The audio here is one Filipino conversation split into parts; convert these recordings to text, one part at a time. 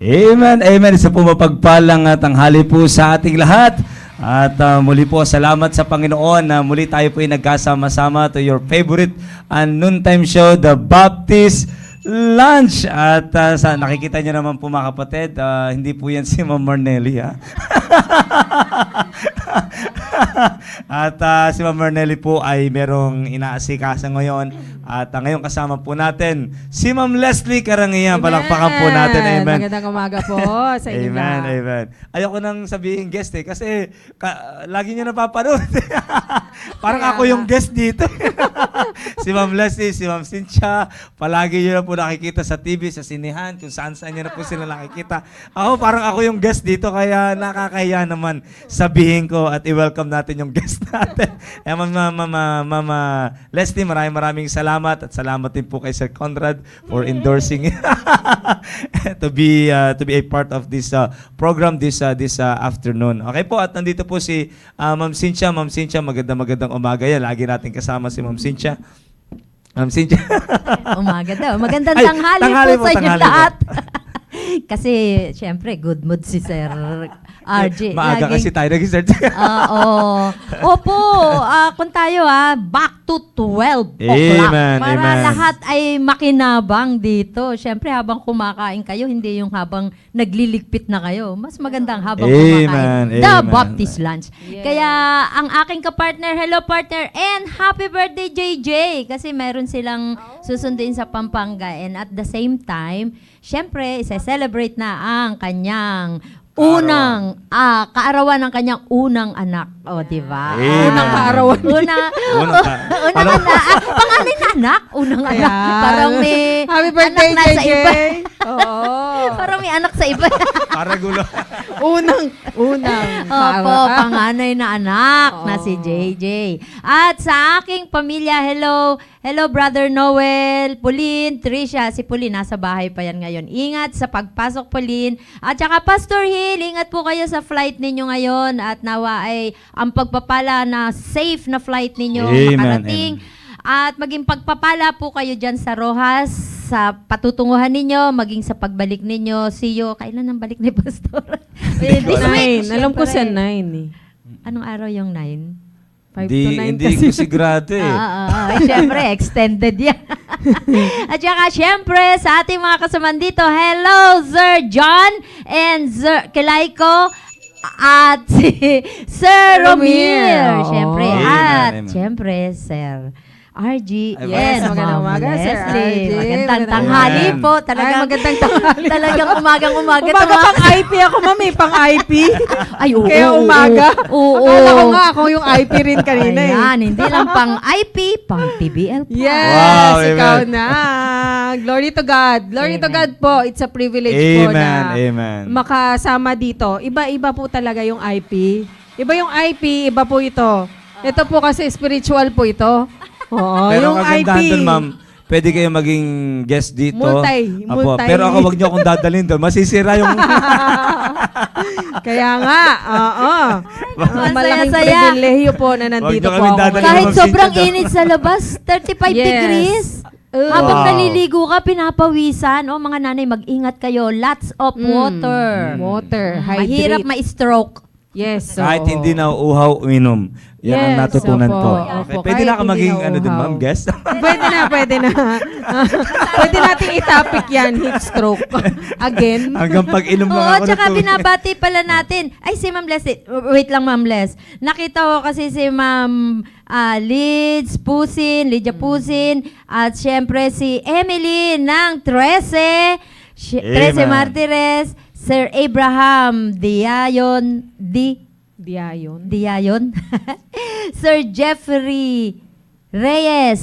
Amen, amen. Isa po mapagpalang tanghali po sa ating lahat. At muli po, salamat sa Panginoon na muli tayo po ay nagkasama-sama to your favorite noontime show, The Baptist Lunch. At nakikita niyo naman po mga kapatid, hindi po yan si Ma'am Marnelli, ha? At si Ma'am Marnelli po ay merong inaasikasa ngayon. At ngayon kasama po natin si Ma'am Leslie Karangian. Palakpakan po natin. Amen. Magandang umaga po sa inyo. Amen, amen. Ayoko nang sabihin guest kasi lagi niyo napapanood. Parang ako yung guest dito. Si Ma'am Leslie, si Ma'am Cynthia, palagi niyo na po nakikita sa TV, sa sinehan, kung saan-saan niyo na po sila nakikita. Parang ako yung guest dito, kaya nakakahiya naman sabihin ko at i-welcome natin yung guest natin. Mama Leslie, maraming salamat at salamat din po kay Sir Conrad for endorsing to be a part of this program this afternoon. Okay po, at nandito po si Ma'am Cynthia. Ma'am Cynthia, magandang umaga yan. Lagi natin kasama si Ma'am Cynthia. Ma'am Cynthia. Umaga daw. Magandang tanghali po sa inyo lahat. Kasi, syempre, good mood si Sir RJ. Maaga kasi tayo nag-start. Opo, kung tayo back to 12 o'clock. Amen, Para amen. lahat ay makinabang dito. Syempre, habang kumakain kayo, hindi yung habang nagliligpit na kayo. Mas magandang habang kumakain. The Amen. Baptist Lunch. Yes. Kaya, ang aking kapartner, hello partner, and happy birthday JJ. Kasi meron silang susunduin sa Pampanga. And at the same time, syempre, isa-celebrate na ang kanyang kaarawan ng kanyang unang anak. O, di ba? Amen. Unang kaarawan. Unang anak. Panganay na anak. Unang anak. Parang may Happy birthday, anak na sa JJ. iba. Oo. Parang may anak sa iba. Para gulo. Unang. Opo, panganay na anak na si JJ. At sa aking pamilya, hello Brother Noel, Pauline, Tricia. Si Pauline, nasa bahay pa yan ngayon. Ingat sa pagpasok, Pauline. At saka Pastor Hill, ingat po kayo sa flight ninyo ngayon. At nawa ay ang pagpapala na safe na flight ninyo Amen, makarating. At maging pagpapala po kayo dyan sa Rojas, sa patutunguhan ninyo, maging sa pagbalik ninyo. See you. Kailan ang balik ni Pastor? This week. 9. Alam ko sa 9 eh. Anong araw yung 9? 5 to 9 Hindi kasi. ko sigurado eh. Siyempre, extended yan. At saka, siyempre, sa ating mga kasaman dito, hello, Sir John and Sir Kelaiko at si Sir Romir. Oo. Siyempre, Amen, at amen. siyempre, Sir RG. Ay, Yes, magandang Ma'am umaga, Sir Leslie. RG. Magandang Magandang tanghali umaga. po. Talagang, magandang tanghali. Talagang umagang-umaga. Umaga pang IP ako, mami. Pang IP. Ay, oo. Kaya umaga. Oo. Akala ko nga ako yung IP rin kanina eh. Ayan, hindi lang pang IP, pang PBL pa. Yes, Wow, ikaw amen. na. Glory to God. Glory to Amen. God po. It's a privilege po na Amen. makasama dito. Iba-iba po talaga yung IP. Iba yung IP, iba po ito. Ito po kasi spiritual po ito. Oo, Pero yung ang kagandahan IP. doon, ma'am, pwede kayo maging guest dito. Apo, Multi. pero ako, wag niyo akong dadalhin doon. Masisira yung... Kaya nga, oo. Malaking Saya-saya. pribilehiyo po na nandito Huwag niyo po kami ako. dadalhin. Kahit Ma'am sobrang Cynthia, init sa labas, 35 Yes. degrees. Habang Wow. naliligo ka, pinapawisan. O mga nanay, mag-ingat kayo. Lots of water. Water, Mahirap hydrate. ma-stroke. Yes. Kahit oo. hindi na uhaw, uminom. Yan ang Yes, natutunan opo. ko. Opo, Okay. Pwede kahit na ako hindi maging, na uhaw. ma'am, guest? Pwede na. Pwede nating i-topic yan, heat stroke. Again. Hanggang pag-inom lang Oo, ako ng tsaka tubig. binabati pala natin. Ay, si Ma'am Leslie. Wait lang, Ma'am Les. Nakita ko kasi si Ma'am Lydia Pusin, at syempre si Emily ng 13 Amen. Martires, Sir Abraham Diayon, Diayon. Sir Jeffrey Reyes.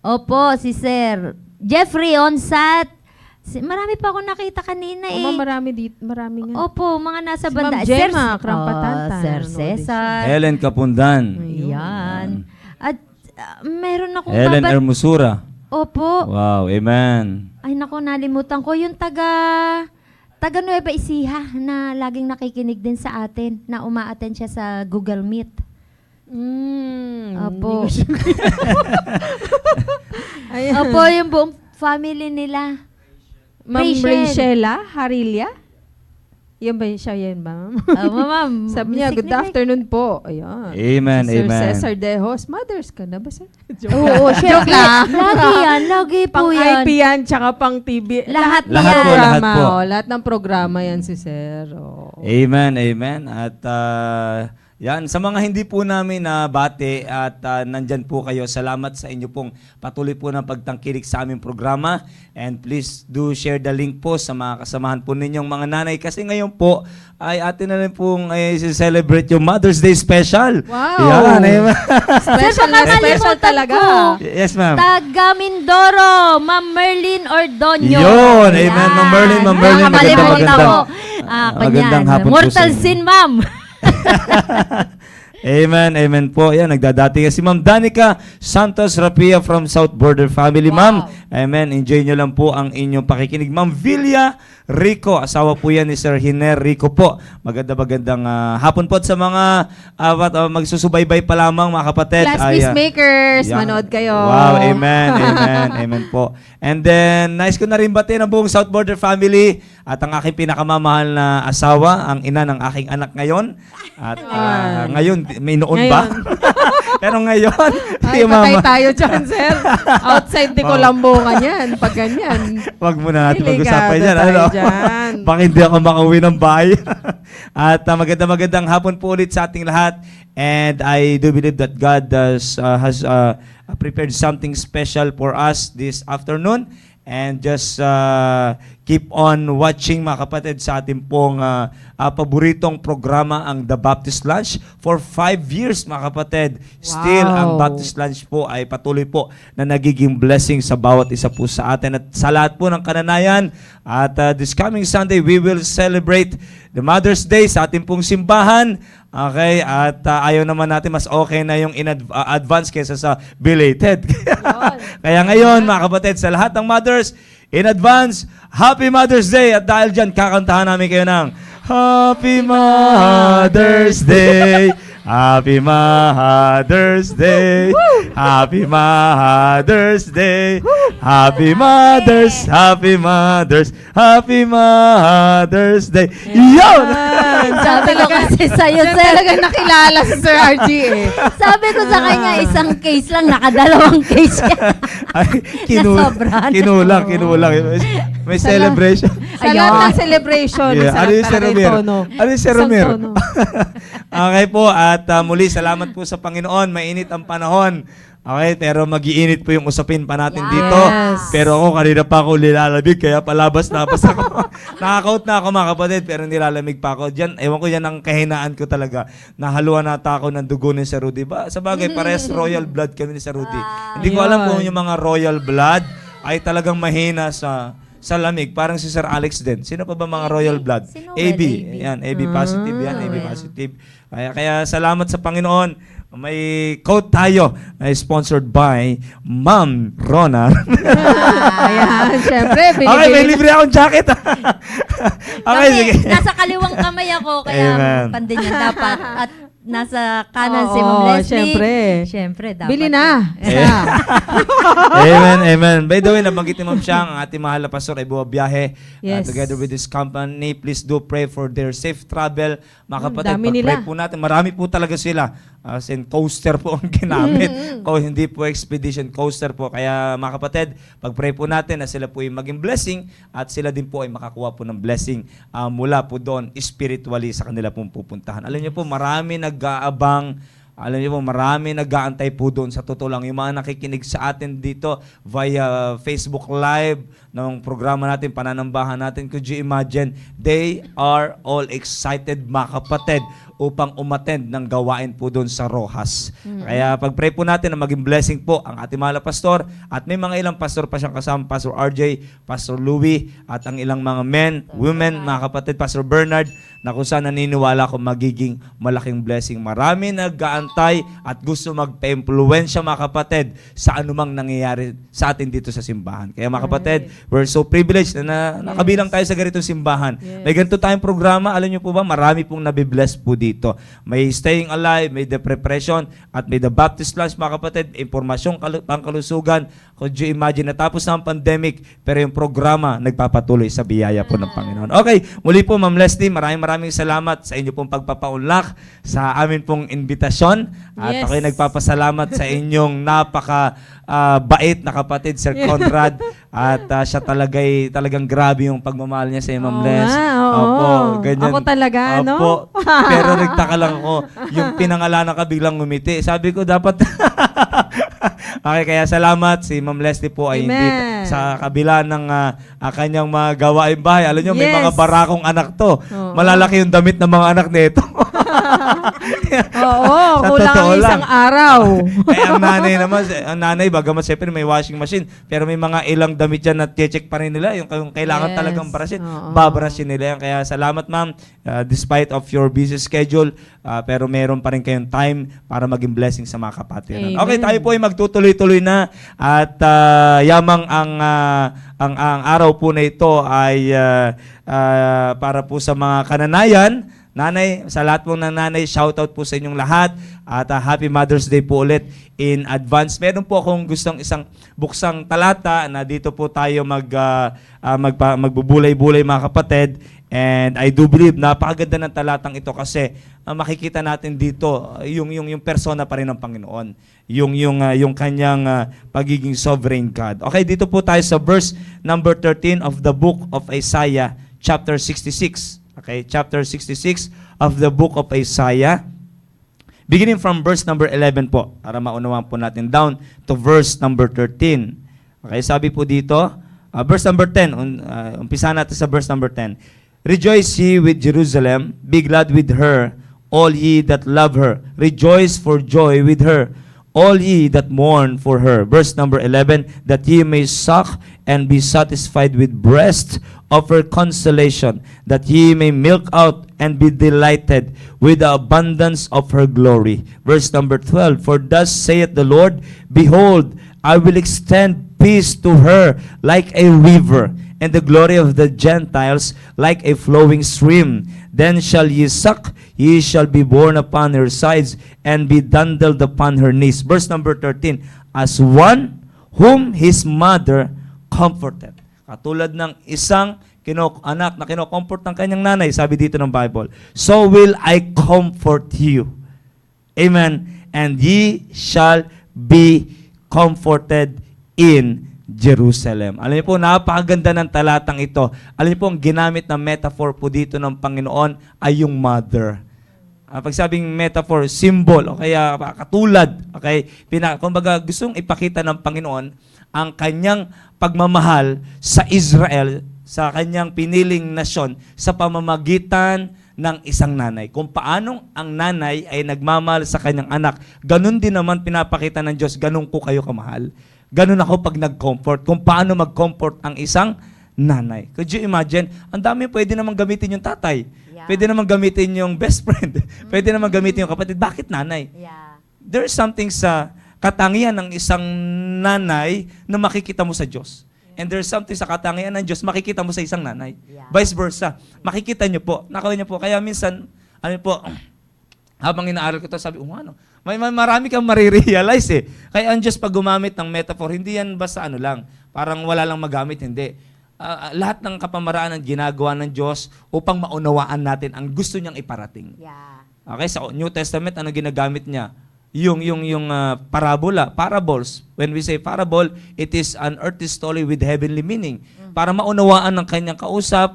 Opo, si Sir Jeffrey Onsat. Marami pa akong nakita kanina eh. Marami nga. Opo, mga nasa Si banda. Ma'am Gemma, Krampatanta. Sir Nanonood Cesar. Helen Kapundan. Yan. At meron akong Helen Ermusura. Opo. Wow, amen. Ay nako, nalimutan ko yung taga Nueva Ecija na laging nakikinig din sa atin, na uma-attend siya sa Google Meet. Opo. Ayan. Opo, yung buong family nila. Ma'am Rachel. Rachela Harilla? Yan ba siya yan, ma'am? Ma'am. Sabi niya, good afternoon po. Ayan. Amen, Sir amen. Cesar Dejos, mothers ka na ba, sir? Oo, syempre. lang. Lagi yan. Lagi po Pang yan. IP yan, tsaka pang TV. Lahat ng Lahat po, programa, lahat po. lahat ng programa yan si sir. Oh. Amen, amen. At yan, sa mga hindi po namin na bate at nandyan po kayo, salamat sa inyo pong patuloy po ng pagtangkilik sa aming programa. And please do share the link po sa mga kasamahan po ninyong mga nanay. Kasi ngayon po ay atin na rin pong celebrate yung Mother's Day special. Wow! Yan, amen. Special na Sir, special nakalimutan talaga. ko. Yes, ma'am. Taga Mindoro, Ma'am Merlin Ordonio. Yun, amen, Ma'am Merlin, Ma'am Merlin, Nakakalimutan magandang- ko. magandang hapon po Mortal sa inyo. sin, ma'am. Amen, amen po. Yan, nagdadati si Ma'am Danica Santos Rapia from South Border Family, ma'am. Amen. Enjoy nyo lang po ang inyong pakikinig. Ma'am Villa Rico, asawa po yan ni Sir Hiner Rico po. Magandang hapon po at sa mga magsusubaybay pa lamang, mga kapatid. Class Ay, Peacemakers, yan. manood kayo. Wow, amen, amen, amen po. And then, nice ko na rin batiin ang buong South Border Family at ang aking pinakamamahal na asawa, ang ina ng aking anak ngayon. At ngayon, may noon ba? Pero ngayon, Ay, patay tayo dyan, sir. Outside di ko lambungan yan. Pag ganyan. wag muna natin Delikado mag-usapan yan. tayo Ano? dyan. Baka hindi ako makauwi ng bahay. At magandang hapon po ulit sa ating lahat. And I do believe that God has prepared something special for us this afternoon. And just keep on watching, mga kapatid, sa ating pong paboritong programa, ang The Baptist Lunch. For 5 years, mga kapatid, still Wow. ang Baptist Lunch po ay patuloy po na nagiging blessing sa bawat isa po sa atin at sa lahat po ng kananayan. At this coming Sunday, we will celebrate the Mother's Day sa ating pong simbahan. Okay, at ayaw naman natin, mas okay na yung in advance kaysa sa belated. Kaya ngayon, mga kapatid, sa lahat ng mothers, in advance, Happy Mother's Day! At dahil dyan, kakantahan namin kayo ng Happy Mother's Day! Happy Mother's Day! Happy Mother's Day! Happy Mother's, Happy Mother's, Happy Mother's Day! Yun! Sabi ko kasi sa'yo, Diyan sir. talaga nakilala si Sir RG eh. Sabi ko sa kanya, isang case lang, nakadalawang case siya. Ay, Nasobrahan. kinulang. May celebration. Sa lahat ng celebration, Yeah. masarap Ano yung Sir talaga yung Romero? tono. Ano yung Sir Isang Romero? tono. Okay po, at muli, salamat po sa Panginoon. Mainit ang panahon. Okay, pero mag-iinit po yung usapin pa natin dito. Pero ako, kanina pa ako nilalamig, kaya palabas-labas ako. Nakaka-out na ako, mga kapatid, pero nilalamig pa ako. Diyan, ewan ko, yan ang kahinaan ko talaga. Nahaluan nata ako ng dugo ni Sir Rudy. Sa bagay, parehas royal blood kami ni Sir Rudy. Hindi ko alam kung yung mga royal blood ay talagang mahina sa lamig. Parang si Sir Alex din. Sino pa ba mga royal blood? Sino AB. AB? Yan, AB positive yan. AB positive. Kaya salamat sa Panginoon. May quote tayo na sponsored by Ma'am Rona. Ayan, syempre, Okay, may libre akong jacket. Okay, sige. Kasi nasa kaliwang kamay ako, kaya Amen. pandin yan dapat. At nasa kanan si Oo, Ma'am Leslie. syempre. Syempre, dapat. Bili na. Amen. By the way, nabanggit ni Ma'am Siang, ang ating mahal na pastor ay buwabiyahe. Yes. Together with this company, please do pray for their safe travel. Mga kapatid, dami pag-pray nila. po natin. Marami po talaga sila. As in, coaster po ang ginamit. Hindi po expedition, coaster po. Kaya mga kapatid, pag-pray po natin na sila po ay maging blessing at sila din po ay makakuha po ng blessing mula po doon spiritually sa kanila pong pupuntahan. Alam niyo po, marami nag-aabang. Alam niyo po, marami nag-aantay po doon. Sa totoo lang, yung mga nakikinig sa atin dito via Facebook Live ng programa natin, pananambahan natin, could you imagine, they are all excited, mga kapatid, upang umattend ng gawain po doon sa Rojas. Kaya pag-pray po natin na maging blessing po ang ating mahal na pastor at may mga ilang pastor pa siyang kasama, Pastor RJ, Pastor Louie, at ang ilang mga men, women, mga kapatid, Pastor Bernard, na kung saan naniniwala ko magiging malaking blessing. Marami nag-aantay at gusto magpa-impluwensya, mga kapatid, sa anumang nangyayari sa atin dito sa simbahan. Kaya mga kapatid, we're so privileged na nakabilang tayo sa ganitong simbahan. Yes. May ganito tayong programa, alam niyo po ba, marami pong nabibless po dito. May Staying Alive, may The Preparation, at may The Baptist Lunch, mga kapatid, impormasyong pangkalusugan. Could you imagine, natapos na ang pandemic, pero yung programa nagpapatuloy sa biyaya po ng Panginoon. Okay, muli po Ma'am Leslie, maraming salamat sa inyo pong pagpapaunlak sa amin pong invitasyon. At Yes. ako'y nagpapasalamat sa inyong bait na kapatid, Sir Conrad. At siya talagang grabe yung pagmamahal niya sa Ma'am Oo Les. nga, oo. Ako talaga, no? Opo. Pero nagtaka lang ako, yung pinangalanan ka biglang ngumiti. Sabi ko dapat okay, kaya salamat. Si Ma'am Leslie po ay hindi Amen. sa kabila ng kanyang mga gawain bahay. Alam nyo, may Yes. mga barakong anak to. Oo. Malalaki yung damit ng mga anak nito. Oo, Sa kulang totoo ang isang lang. araw. Kaya ang nanay, bagamat siyempre may washing machine, pero may mga ilang damit dyan na check pa rin nila. Yung kailangan Yes. talagang brushin, Oo. babrushin nila yan. Kaya salamat ma'am, despite of your busy schedule, pero meron pa rin kayong time para maging blessing sa mga kapatiran. Amen. Okay, tayo po ay magtutuloy-tuloy na at yamang ang araw po na ito ay para po sa mga kananayan. Nanay, sa lahat po ng nanay, shoutout po sa inyong lahat at Happy Mother's Day po ulit in advance. Meron po akong gustong isang buksang talata na dito po tayo magbubulay-bulay mga kapatid. And I do believe napakaganda ng talatang ito kasi makikita natin dito yung persona pa rin ng Panginoon. Yung kanyang pagiging sovereign God. Okay, dito po tayo sa verse number 13 of the book of Isaiah, chapter 66. Okay, chapter 66 of the book of Isaiah. Beginning from verse number 11 po, para maunawaan po natin down to verse number 13. Okay, sabi po dito, verse number 10, umpisa natin sa verse number 10. Rejoice ye with Jerusalem, be glad with her, all ye that love her. Rejoice for joy with her, all ye that mourn for her. Verse number 11, that ye may suck and be satisfied with breast of her consolation, that ye may milk out and be delighted with the abundance of her glory. Verse number 12, for thus saith the Lord, behold, I will extend peace to her like a river, and the glory of the Gentiles like a flowing stream. Then shall ye suck, ye shall be borne upon her sides, and be dandled upon her knees. Verse number 13, as one whom his mother comforted. Katulad ng isang anak na kino-comfort ng kanyang nanay, sabi dito ng Bible, so will I comfort you. Amen. And ye shall be comforted in Jerusalem. Alam niyo po, napakaganda ng talatang ito. Alam niyo po, ang ginamit na metaphor po dito ng Panginoon ay yung mother. Pag sabing metaphor, symbol, o kaya katulad, okay? Kumbaga, gustong ipakita ng Panginoon ang kanyang pagmamahal sa Israel, sa kanyang piniling nasyon, sa pamamagitan ng isang nanay. Kung paanong ang nanay ay nagmamahal sa kanyang anak, ganun din naman pinapakita ng Diyos, ganun ko kayo kamahal. Ganun ako pag nag-comfort. Kung paano mag-comfort ang isang nanay. Could you imagine? Ang dami pwede naman gamitin yung tatay. Yeah. Pwede naman gamitin yung best friend. Pwede naman gamitin yung kapatid. Bakit nanay? Yeah. There's something sa katangian ng isang nanay na makikita mo sa Diyos. And there's something sa katangian ng Diyos makikita mo sa isang nanay. Yeah. Vice versa. Makikita nyo po. Nakawin nyo po. Kaya minsan, po, habang inaaral ko ito, sabi, ano, may marami kang marirealize eh. Kaya ang Diyos pag gumamit ng metaphor, hindi yan basta lang, parang wala lang magamit, hindi. Lahat ng kapamaraan ng ginagawa ng Diyos upang maunawaan natin ang gusto niyang iparating. Yeah. Okay, sa New Testament, ano ginagamit niya? Yung parables. When we say parable, it is an earthly story with heavenly meaning. Para maunawaan ng kanyang kausap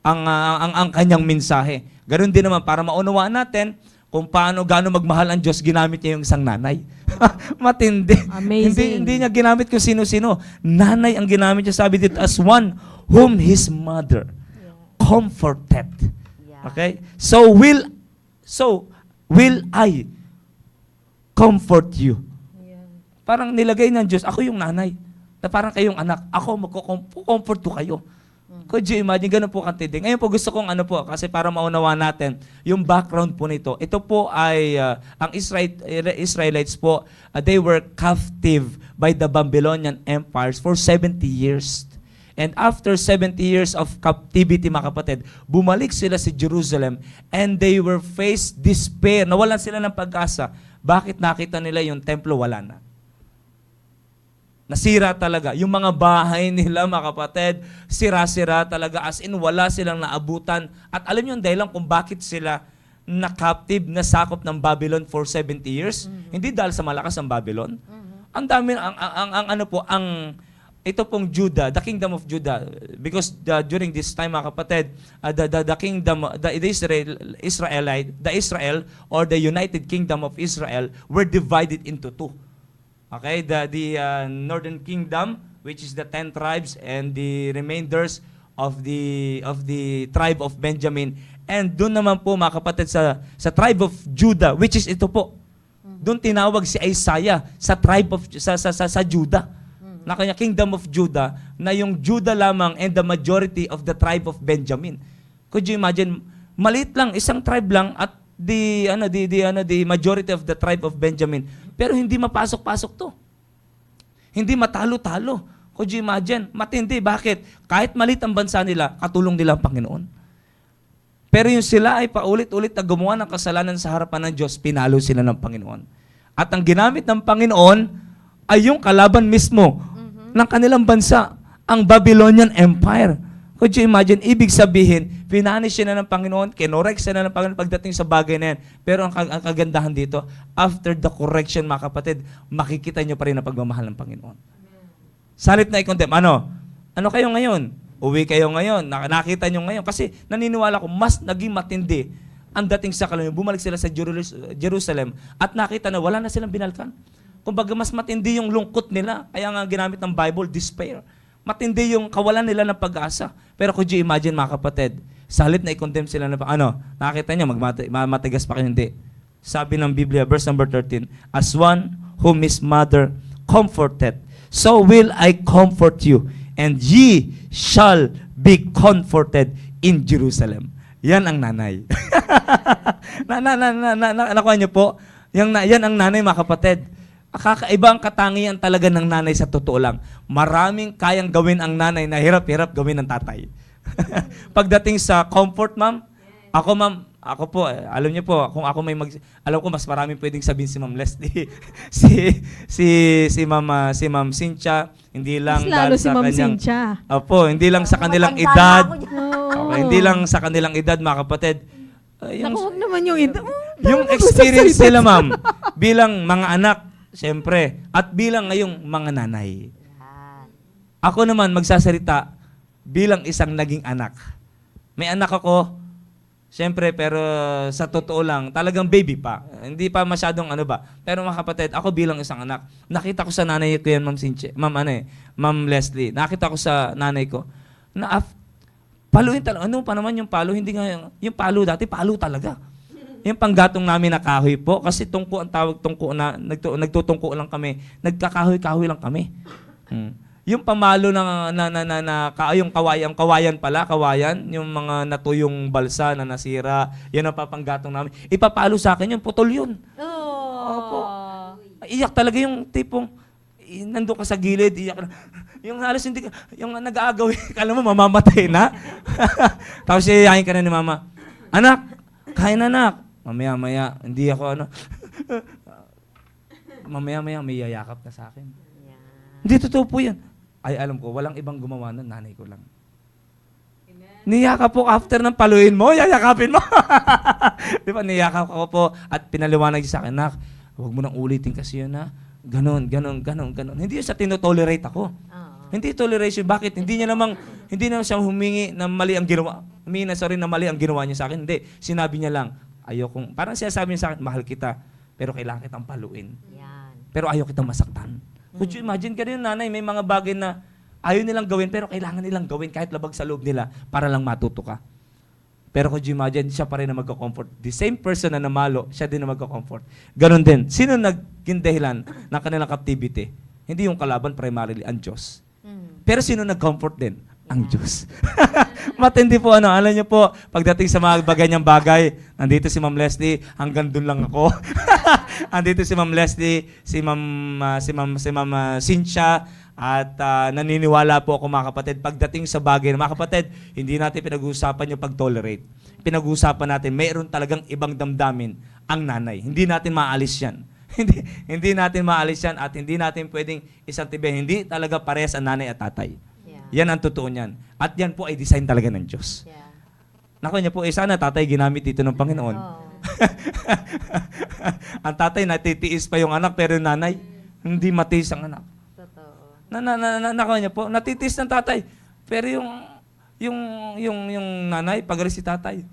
ang kanyang mensahe. Ganon din naman, para maunawaan natin kung gaano magmahal ang Diyos, ginamit niya yung isang nanay. Matindi. Amazing. Hindi niya ginamit kung sino-sino. Nanay ang ginamit niya, sabi dito, as one whom his mother comforted. Yeah. Okay? So will I comfort you. Parang nilagay ng Diyos, ako yung nanay. Na parang kayong anak, ako magko-comfort ko kayo. Could you imagine? Ganun po kantindi. Ngayon po gusto kong kasi para maunawa natin, yung background po nito. Ito po ay, ang Israelites po, they were captive by the Babylonian empires for 70 years. And after 70 years of captivity, mga kapatid, bumalik sila sa Jerusalem and they were faced despair. Nawalan sila ng pag-asa. Bakit? Nakita nila yung templo, wala na. Nasira talaga. Yung mga bahay nila, mga kapatid, sira-sira talaga. As in, wala silang naabutan. At alam niyo yung dahilan kung bakit sila na-captive, nasakop ng Babylon for 70 years? Hindi dahil sa malakas ang Babylon. Ang dami, ito pong Judah, the kingdom of Judah, because during this time, mga kapatid, the kingdom, the Israel or the United Kingdom of Israel were divided into two. Okay, the northern kingdom, which is the 10 tribes, and the remainders of the tribe of Benjamin. And doon naman po, mga kapatid, sa tribe of Judah, which is ito po. Doon tinawag si Isaiah sa tribe of sa Judah. Na kanya kingdom of Judah, na yung Judah lamang and the majority of the tribe of Benjamin. Could you imagine, maliit lang, isang tribe lang at the majority of the tribe of Benjamin. Pero hindi mapasok-pasok to. Hindi matalo-talo. Could you imagine? Matindi. Bakit? Kahit maliit ang bansa nila, katulong nila ang Panginoon. Pero yung sila ay paulit-ulit na gumawa ng kasalanan sa harapan ng Diyos, pinalo sila ng Panginoon. At ang ginamit ng Panginoon ay yung kalaban mismo ng kanilang bansa, ang Babylonian Empire. Could you imagine? Ibig sabihin, pinanish siya na ng Panginoon, kinorek siya na ng Panginoon pagdating sa bagay na yan. Pero ang kagandahan dito, after the correction, mga kapatid, makikita nyo pa rin ang pagmamahal ng Panginoon. Salit na i-condemn. Ano kayo ngayon? Uwi kayo ngayon. Nakita nyo ngayon. Kasi naniniwala ko, mas naging matindi ang dating sa kalamidad. Bumalik sila sa Jerusalem at nakita na wala na silang binalkan. Kumbaga, mas matindi yung lungkot nila. Kaya nga ginamit ng Bible, despair. Matindi yung kawalan nila ng pag-asa. Pero could you imagine, mga kapatid, sa halip na i-condemn sila na, nakita nyo, matigas pa kayo, hindi. Sabi ng Biblia, verse number 13, as one whom his mother comforted, so will I comfort you, and ye shall be comforted in Jerusalem. Yan ang nanay. Nakuha niyo po? Yan ang nanay, mga kapatid. Kakaiba ang katangian talaga ng nanay sa totoo lang. Maraming kayang gawin ang nanay na hirap-hirap gawin ng tatay. Pagdating sa comfort, ma'am, ako po, alam niyo po, kung ako alam ko mas maraming pwedeng sabihin si Ma'am Leslie, si Ma'am Cynthia, hindi lang Mas lalo dahil si sa Ma'am kanyang, Cynthia. Opo, hindi lang sa kanilang Matanda edad, na ako dyan. okay, hindi lang sa kanilang edad, mga kapatid. Naku, huwag naman yung ito. Yung experience nila, ma'am, bilang mga anak, siyempre, at bilang ngayong mga nanay. Ako naman magsasalita bilang isang naging anak. May anak ako, siyempre, pero sa totoo lang, talagang baby pa. Hindi pa masyadong Pero mga kapatid, ako bilang isang anak, nakita ko sa nanay ko yan, Ma'am Leslie, nakita ko sa nanay ko, na paluin talaga. Ano pa naman yung palo? Hindi nga, yung palo dati, palo talaga. Yung panggatong namin na kahoy po, kasi tungko ang tawag, nagtutungko lang kami, nagkakahoy-kahoy lang kami. Yung pamalo yung kawayan, yung mga natuyong balsa na nasira, yan ang papanggatong namin. Ipapalo sa akin yun, putol yun. Opo. Iyak talaga yung tipong, nandun ka sa gilid, iyak na. Yung halos hindi ka, yung nag-aagaw, kala mo mamamatay na. Tapos iyayain ka na ni mama, anak, kain na anak. Mamaya-maya, hindi ako mamaya-maya may yayakap na sa akin. Hindi totoo po yan. Ay, alam ko, walang ibang gumawa nun, nanay ko lang. Niyakap po after ng paluin mo, yayakapin mo. Di ba, niyakap ako po at pinaliwanag sa akin, nak, huwag mo nang ulitin kasi yun, ha. Ganon. Hindi yun sa tinotolerate ako. Hindi toleration. Bakit? Hindi naman siya humingi na mali ang ginawa. Na mali ang ginawa niya sa akin. Hindi. Sinabi niya lang, parang sinasabi niya sa akin, mahal kita, pero kailangan kitang paluin. Yan. Pero ayaw kitang masaktan. Could you imagine ka rin, nanay, may mga bagay na ayaw nilang gawin, pero kailangan nilang gawin kahit labag sa loob nila para lang matuto ka. Pero could you imagine, siya pa rin na magka-comfort. The same person na namalo, siya din na magka-comfort. Ganon din. Sino naging dahilan ng kanilang captivity? Hindi yung kalaban, primarily, ang Diyos. Pero sino nag-comfort din? Ang Diyos. Matindi po, alam niyo po, pagdating sa mga bagay-nyang bagay, nandito si Ma'am Leslie, hanggang dun lang ako. Andito si Ma'am Leslie, si Ma'am Cynthia, At naniniwala po ako mga kapatid, pagdating sa bagay na mga kapatid, hindi natin pinag-uusapan yung pag-tolerate. Pinag-uusapan natin, mayroon talagang ibang damdamin ang nanay. Hindi natin maalis yan. hindi natin maalis yan at hindi natin pwedeng isang tibi. Hindi talaga parehas ang nanay at tatay. Yeah. Yan ang totoo niyan. At yan po ay design talaga ng Diyos. Yeah. Naku niya po, sana tatay ginamit dito ng Panginoon. Oh. Ang tatay natitiis pa yung anak pero yung nanay hindi matiis ang anak. Totoo. Naku niya po, natitiis ng tatay. Pero yung nanay pagalis si tatay.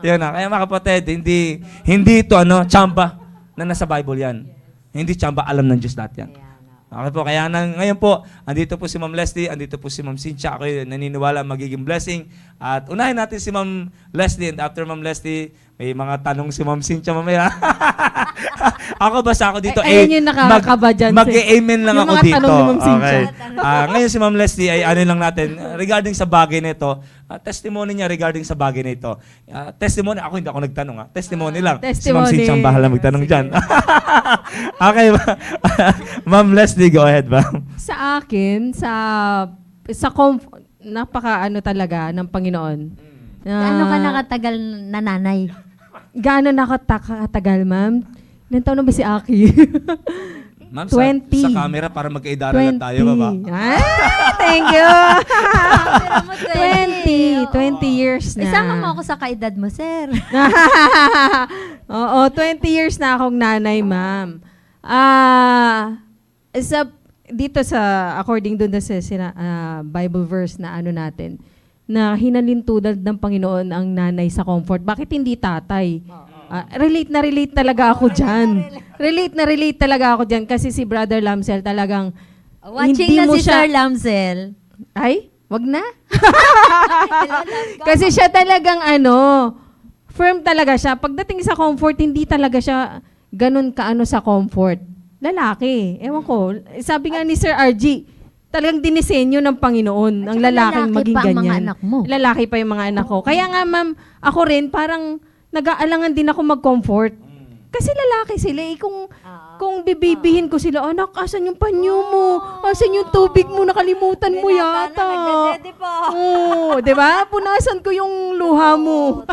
Yun na. Kaya mga kapatid, hindi ito tsamba na nasa Bible yan. Hindi tsamba, alam ng Diyos lahat yan. Okay po, kaya ngayon po, andito po si Ma'am Leslie, andito po si Ma'am Cynthia. Ako naniniwala magiging blessing. At unahin natin si Ma'am Leslie and after Ma'am Leslie, may mga tanong si Ma'am Cynthia mamaya. Ako basta ako dito. Ayun yung nakakaba dyan, Mag-amen lang yung ako mga dito. tanong ni Ma'am Cynthia. Okay. Ngayon si Ma'am Leslie ay ano lang natin, regarding sa bagay na ito, testimony niya regarding sa bagay na ito. Testimony, ako hindi ako nagtanong. Testimony lang. Si Ma'am testimony. Cynthia ang bahala magtanong dyan. Okay. Ma'am Leslie, go ahead, ma'am. Sa akin, napaka talaga ng Panginoon. Gaano ka nakatagal na nanay? Gaano nakatagal, ma'am? Ilan taon na ba si Aki? Ma'am, 20. sa camera para magkaidara na tayo, baba. Ay, thank you. Pero mo 20 years na. Isama mo ako sa kaedad mo, sir. Oo, 20 years na akong nanay, ma'am. Dito according doon sa Bible verse na natin, na hinalintulad ng Panginoon ang nanay sa comfort. Bakit hindi tatay? Relate talaga ako dyan. Relate talaga ako dyan kasi si Brother Lamsel talagang Watching hindi na mo si siya- Sir Lamsel. Ay, wag na. Kasi siya talagang firm talaga siya. Pagdating sa comfort, hindi talaga siya ganun sa comfort. Lalaki. Ewan ko. Sabi nga ni Sir RG, talagang dinisenyo ng Panginoon ang saka lalaking lalaki maging pa ang mga ganyan. anak mo. Lalaki pa yung mga anak ko. Kaya nga ma'am, ako rin parang nag-aalangan din ako mag-comfort. Kasi lalaki sila. Kung bibibihin ko sila, anak, asan yung panyo mo? Asan yung tubig mo? Nakalimutan mo yata. Oo, di ba? Punasan ko yung luha mo.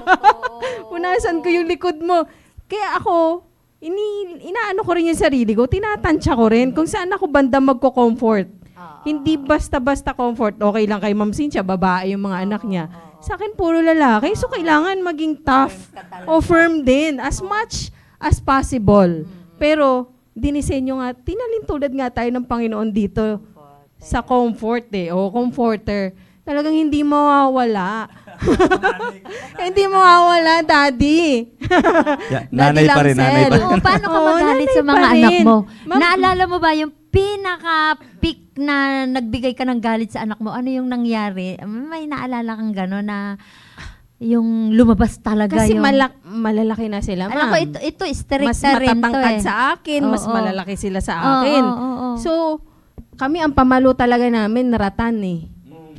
Punasan ko yung likod mo. Kaya ako, inaano ko rin yung sarili ko, tinatansya ko rin kung saan ako banda magko-comfort. Hindi basta-basta comfort. Okay lang kay Ma'am Cynthia, babae yung mga anak niya. Sa akin, puro lalaki. So, kailangan maging tough o firm din as much as possible. Pero, dinisenyo nga, tinalintulad nga tayo ng Panginoon dito sa comfort o comforter. Talagang hindi mawawala. Hindi mawawala, Daddy. Nanay pa rin, nanay pa rin. Oo, paano ka Oo, magalit nanay sa mga pa anak rin. mo? Ma'am- Naalala mo ba yung pinaka-peak na nagbigay ka ng galit sa anak mo? Ano yung nangyari? May naalala kang gano'n na yung lumabas talaga Kasi yung... malalaki na sila, ma'am. Alam ko, ito strict Mas na rin to matatangkad eh. sa akin, mas Oo. malalaki sila sa Oo, akin. oo. So, kami ang pamalo talaga namin, naratan eh.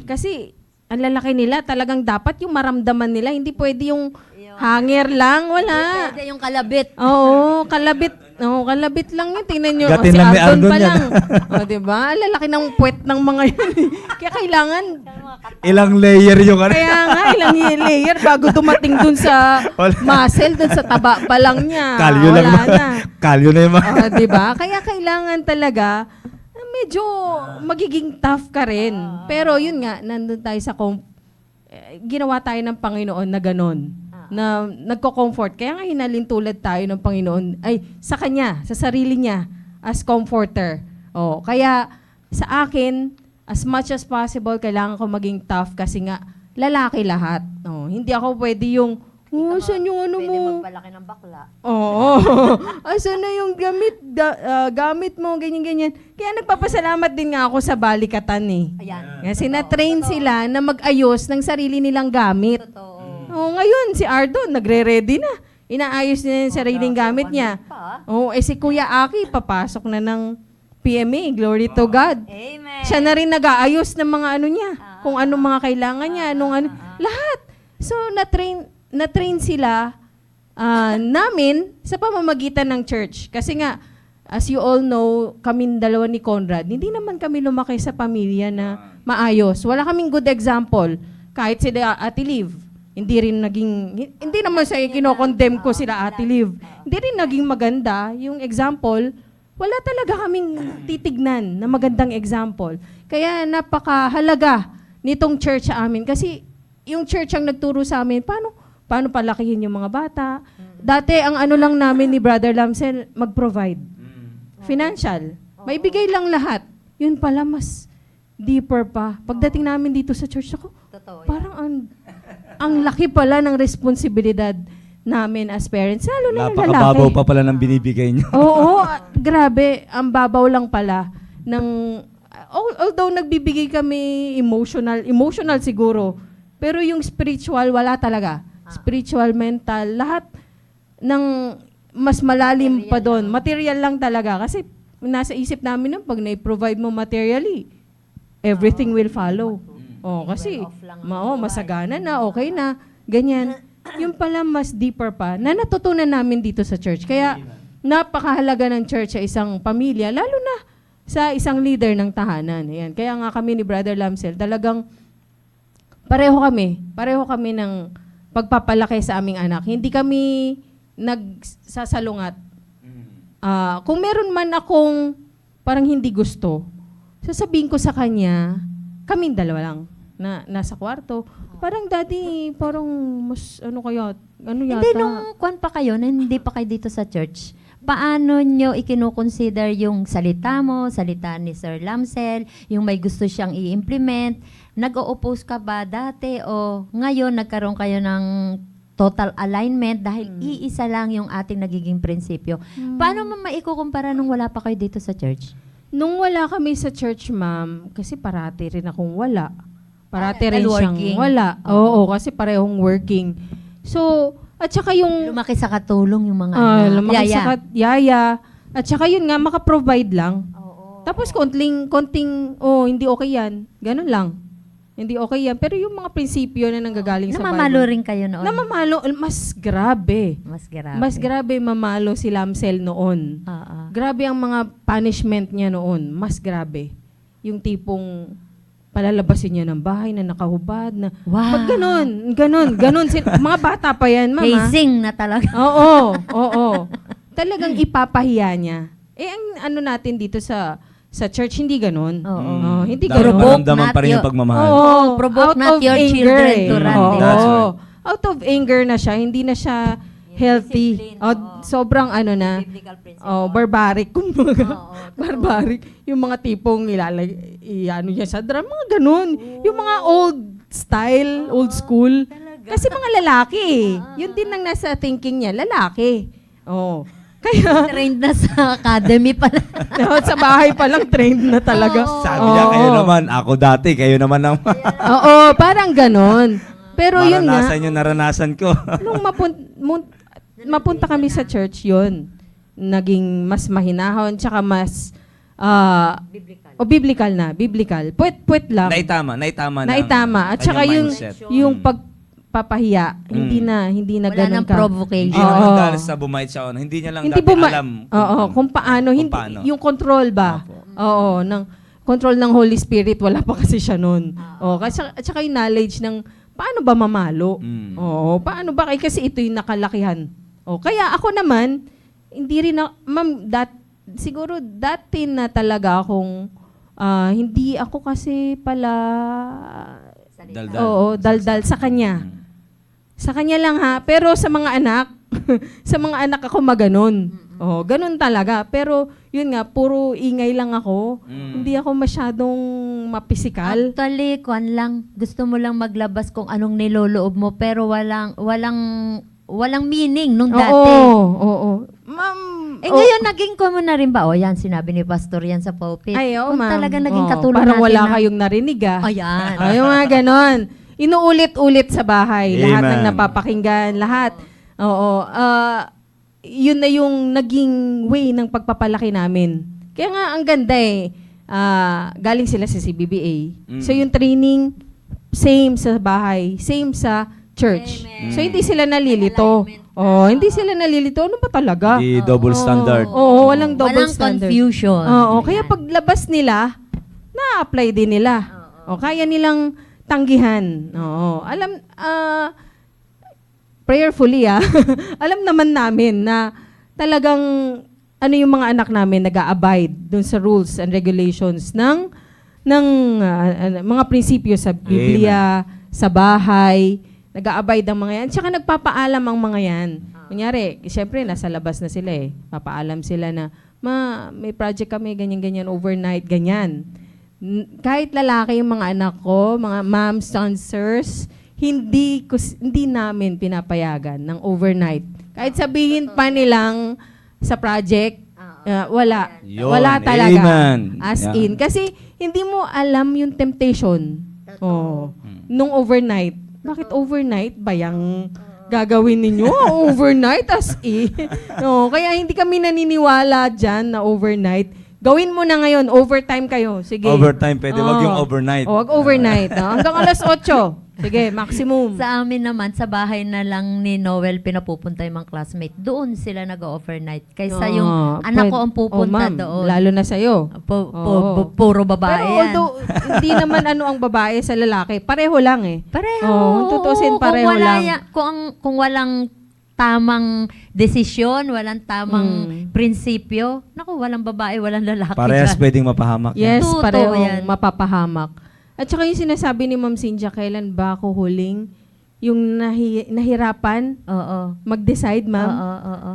Kasi, ang lalaki nila, talagang dapat yung maramdaman nila, hindi pwede yung hanger lang, wala. Pwede yung kalabit. Oo, kalabit. Oo, kalabit lang yun. Tingnan nyo, Gatin si lang ni Ardon Ardon pa yan. lang. O, diba? Lalaki ng puwet ng mga yun. Kaya kailangan, Ilang layer yung kaya nga, ilang layer bago dumating dun sa Wala. muscle, dun sa taba pa lang niya. Kalyo lang Wala naman. na. Kalyo na yung mga... Di ba? Kaya kailangan talaga, medyo magiging tough ka rin. Pero yun nga, nandun tayo sa ginawa tayo ng Panginoon na ganon. Na nagko-comfort. Kaya nga hinalintulad tayo ng Panginoon, ay sa Kanya, sa sarili niya, as comforter. Kaya sa akin, as much as possible, kailangan ko maging tough kasi nga, lalaki lahat. Hindi ako pwede yung, saan yung ano mo? Pwede magpalaki ng bakla. Oo. Asan na yung gamit mo, ganyan-ganyan. Kaya nagpapasalamat din nga ako sa balikatan eh. Ayan. Kasi na-train sila na mag-ayos ng sarili nilang gamit. Totoo. Ngayon, si Ardon, nagre-ready na. Inaayos niya yung sariling gamit niya. Si Kuya Aki, papasok na ng PMA. Glory to God. Amen. Siya na rin nag-aayos ng mga ano niya. Kung anong mga kailangan niya, lahat. So, na-train sila namin sa pamamagitan ng church. Kasi nga, as you all know, kami dalawa ni Conrad, hindi naman kami lumaki sa pamilya na maayos. Wala kaming good example. Kahit si Ate Liv, hindi naman sa kinokondemn ko sila Ate Liv. Hindi rin naging maganda yung example. Wala talaga kaming titignan na magandang example. Kaya napakahalaga nitong church sa amin. Kasi yung church ang nagturo sa amin, paano palakihin yung mga bata. Dati, ang ano lang namin ni Brother Lamsel, mag-provide. Financial. Maibigay lang lahat. Yun pala, mas deeper pa. Pagdating namin dito sa church, ako, parang ang laki pala ng responsibilidad namin as parents. Lalo na yung lalaki. Napakababaw pa pala ng binibigay niyo. Oo, grabe. Ang babaw lang pala ng... Although nagbibigay kami emotional siguro, pero yung spiritual, wala talaga. Spiritual, mental, lahat ng mas malalim pa doon. Material lang talaga. Kasi nasa isip namin nun, pag na-provide mo materially, everything will follow. Kasi masagana na, okay na, ganyan. Yung pala mas deeper pa, na natutunan namin dito sa church. Kaya napakahalaga ng church sa isang pamilya, lalo na sa isang leader ng tahanan. Ayan. Kaya nga kami ni Brother Lamsel, talagang pareho kami ng pagpapalaki sa aming anak. Hindi kami nagsasalungat. Kung meron man akong parang hindi gusto, sasabihin ko sa kanya, kaming dalawa lang, na nasa kwarto. Parang, Daddy, parang mas ano yata. Hindi, nung kwan pa kayo, na hindi pa kayo dito sa church, paano nyo ikinukonsider yung salita mo, salita ni Sir Lamsel, yung may gusto siyang i-implement? Nag-o-oppose ka ba dati o ngayon nagkaroon kayo ng total alignment dahil iisa lang yung ating nagiging prinsipyo? Paano mo maikukumpara nung wala pa kayo dito sa church? Nung wala kami sa church, ma'am, kasi parati rin akong wala. Parati rin working. siyang wala. Oo, kasi parehong working. So, at saka yung... Lumaki sa katulong yung mga anak. Lumaki sa yaya. At saka yun nga, maka-provide lang. Tapos konting, hindi okay yan. Ganun lang. Hindi okay yan. Pero yung mga prinsipyo na nanggagaling sa Bible. Namamalo rin kayo noon? Namamalo. Mas grabe. Mas grabe. Mamalo si Lamsel noon. Grabe ang mga punishment niya noon. Mas grabe. Yung tipong palalabasin niya ng bahay na nakahubad na. Wow. Pag ganun. Mga bata pa yan, mama. Hazing na talaga. Oo. Talagang ipapahiya niya. Ang ano natin dito sa church, hindi ganun. Hindi ganun. Maramdaman pa rin yung pagmamahal. Provoke not your children to run. That's right. Out of anger na siya, hindi na siya healthy. Sobrang ano na. Barbaric. Kumbaga. Barbaric. Yung mga tipong ano niya sa drum, mga ganun. Yung mga old style, old school. Kasi mga lalaki. Yun din ang nasa thinking niya, lalaki. Kaya, Trained na sa academy pala. sa bahay pa lang trained na talaga. Sabi niya, kayo naman, ako dati, kayo naman naman. Oo, parang ganon. Pero yun nga, Maranasan yung naranasan ko. nung mapunta kami sa church, yun. Naging mas mahinahon, tsaka mas biblical. Puwet lang. Naitama. At saka mindset. yung pagpapahiya, hindi na Wala ganun nang ka. provocation. Hindi naman Oo. dahil sa bumait siya. Hindi niya lang Hindi dati alam. kung paano. Kung paano. Yung control ba? Oo, ng control ng Holy Spirit, wala pa kasi siya noon. At saka yung knowledge ng paano ba mamalo? Paano ba? Kasi ito yung nakalakihan. Kaya ako naman, hindi rin ma'am, siguro dati na talaga akong, hindi ako kasi pala, daldal sa kanya. Sa kanya lang ha, pero sa mga anak, sa mga anak ako maganon. Ganun talaga. Pero yun nga, puro ingay lang ako. Hindi ako masyadong mapisikal. Actually, kwan lang, gusto mo lang maglabas kung anong niloloob mo, pero walang meaning nung dati. Oo. Ma'am, Ngayon, naging common na rin ba? Yan, sinabi ni Pastor yan sa pulpit. Ay, Kung ma'am. talagang naging katulong parang natin wala na- kayong narinig Ayan. Yung mga ganon. Inuulit-ulit sa bahay. Lahat ng Amen. napapakinggan. Lahat. Yun na yung naging way ng pagpapalaki namin. Kaya nga, ang ganda galing sila sa CBBA. So yung training, same sa bahay, same sa church. Amen. So hindi sila nalilito. Oh, hindi sila nalilito. Ano ba talaga? Di double standard. Oo, walang double Walang standard. confusion. Oo, kaya paglabas nila, na-apply din nila. O, kaya nilang tanggihan. Oo, alam, prayerfully alam naman namin na talagang ano yung mga anak namin nag-a-abide dun sa rules and regulations ng mga prinsipyo sa Biblia, sa bahay, nag-a-abide ang mga yan. Tsaka nagpapaalam ang mga yan. Kunyari, siyempre, nasa labas na sila eh. Papaalam sila na, may project kami, ganyan-ganyan, overnight, ganyan. Kahit lalaki yung mga anak ko, mga moms, sons, sirs, hindi namin pinapayagan ng overnight. Kahit sabihin pa nilang sa project, wala. Yun, Wala talaga. amen. As Yeah. in. Kasi hindi mo alam yung temptation. Oh, nung overnight. Bakit overnight ba yung gagawin ninyo? Overnight as in. No, kaya hindi kami naniniwala dyan na overnight. Gawin mo na ngayon, overtime kayo. Sige. Overtime, pwede. Wag yung overnight. Wag overnight. No? Hanggang alas 8. Sige, maximum. Sa amin naman, sa bahay na lang ni Noel pinapupunta yung mga classmate. Doon sila nag-overnight. Kaysa yung anak ko ang pupunta ma'am, doon. Lalo na sa'yo. Puro babae Pero yan. although, hindi naman ano ang babae sa lalaki. Pareho lang eh. Pareho. Oo, tutusin, pareho kung wala lang. kung walang tamang desisyon, walang tamang prinsipyo, naku, walang babae, walang lalaki. Parehas dyan. pwedeng mapahamak. Yes, Totoo pareho yan. mapapahamak. At saka yung sinasabi ni Ma'am Cynthia, kailan ba ako huling yung nahirapan Oo. mag-decide, ma'am? Oo.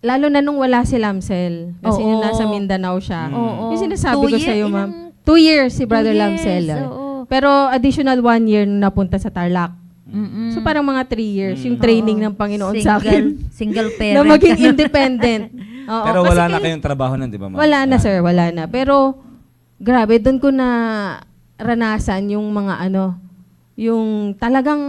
Lalo na nung wala si Lamsel. Kasi Oo. yung nasa Mindanao siya. Oo. Yung sinasabi 2 ko sa iyo, years, ma'am. 2 years si Brother 2 years, Lamsel. oo. Pero additional 1 year nung napunta sa Tarlac. Mm-mm. So parang mga 3 years yung training ng Panginoon sa akin Single na parent. maging independent. Oo, Pero kasi wala na kay- kayong trabaho nun, di ba, ma'am? Wala na, sir. Wala na. Pero, grabe, doon ko na ranasan yung mga yung talagang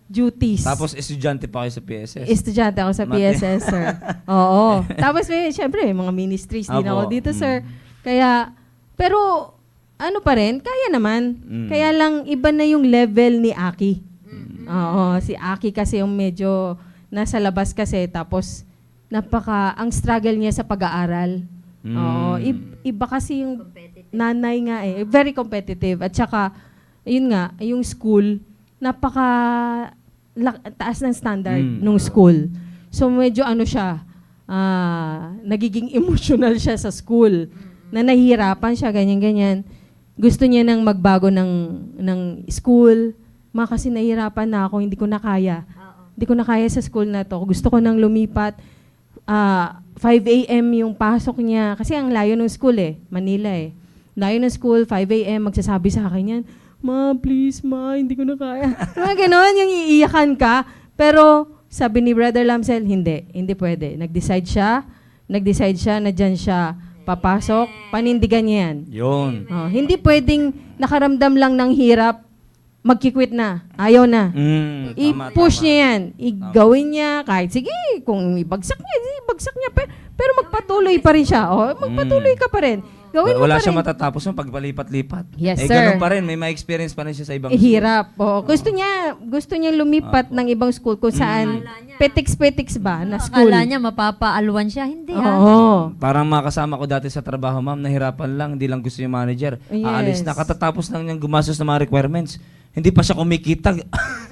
duties. Tapos, estudyante pa kayo sa PSS. Estudyante ako sa PSS, sir. Oo. Tapos, syempre, mga ministries din Apo. ako dito, sir. Kaya, pero, ano pa rin, kaya naman. Kaya lang, iba na yung level ni Aki. Oo, si Aki kasi yung medyo nasa labas kasi, tapos, ang struggle niya sa pag-aaral. Oo, iba kasi yung nanay nga eh, very competitive. At saka, yun nga, yung school, taas ng standard nung school. So medyo siya, nagiging emotional siya sa school. Na nahihirapan siya, ganyan-ganyan. Gusto niya nang magbago ng school. Kasi nahihirapan na ako, hindi ko na kaya. Hindi ko na kaya sa school na to. Gusto ko nang lumipat. 5 a.m. yung pasok niya. Kasi ang layo ng school Manila Layo ng school, 5 a.m. magsasabi sa akin yan, Ma, please, Ma, hindi ko na kaya. Mga ganon, yung iiyakan ka. Pero sabi ni Brother Lamsel, hindi pwede. Nag-decide siya na dyan siya papasok, panindigan niya yan. Yun. Hindi pwedeng nakaramdam lang ng hirap, magkikwit na, ayaw na. I-push niya yan. Igawin niya, kahit sige, kung ibagsak niya. Pero magpatuloy pa rin siya. Magpatuloy ka pa rin. Gawin mo Wala pa siya rin. matatapos ng pagpalipat-lipat. Yes, sir. Ganun pa rin. May ma-experience pa rin siya sa ibang Hirap. Gusto niya lumipat ng ibang school kung saan petiks-petiks ba na school. Akala niya mapapaalwan siya. Hindi Oo. Parang makasama ko dati sa trabaho, ma'am, nahirapan lang, hindi lang gusto yung manager. Yes. Aalis na, katatapos lang niyang gumastos ng mga requirements. Hindi pa siya kumikita.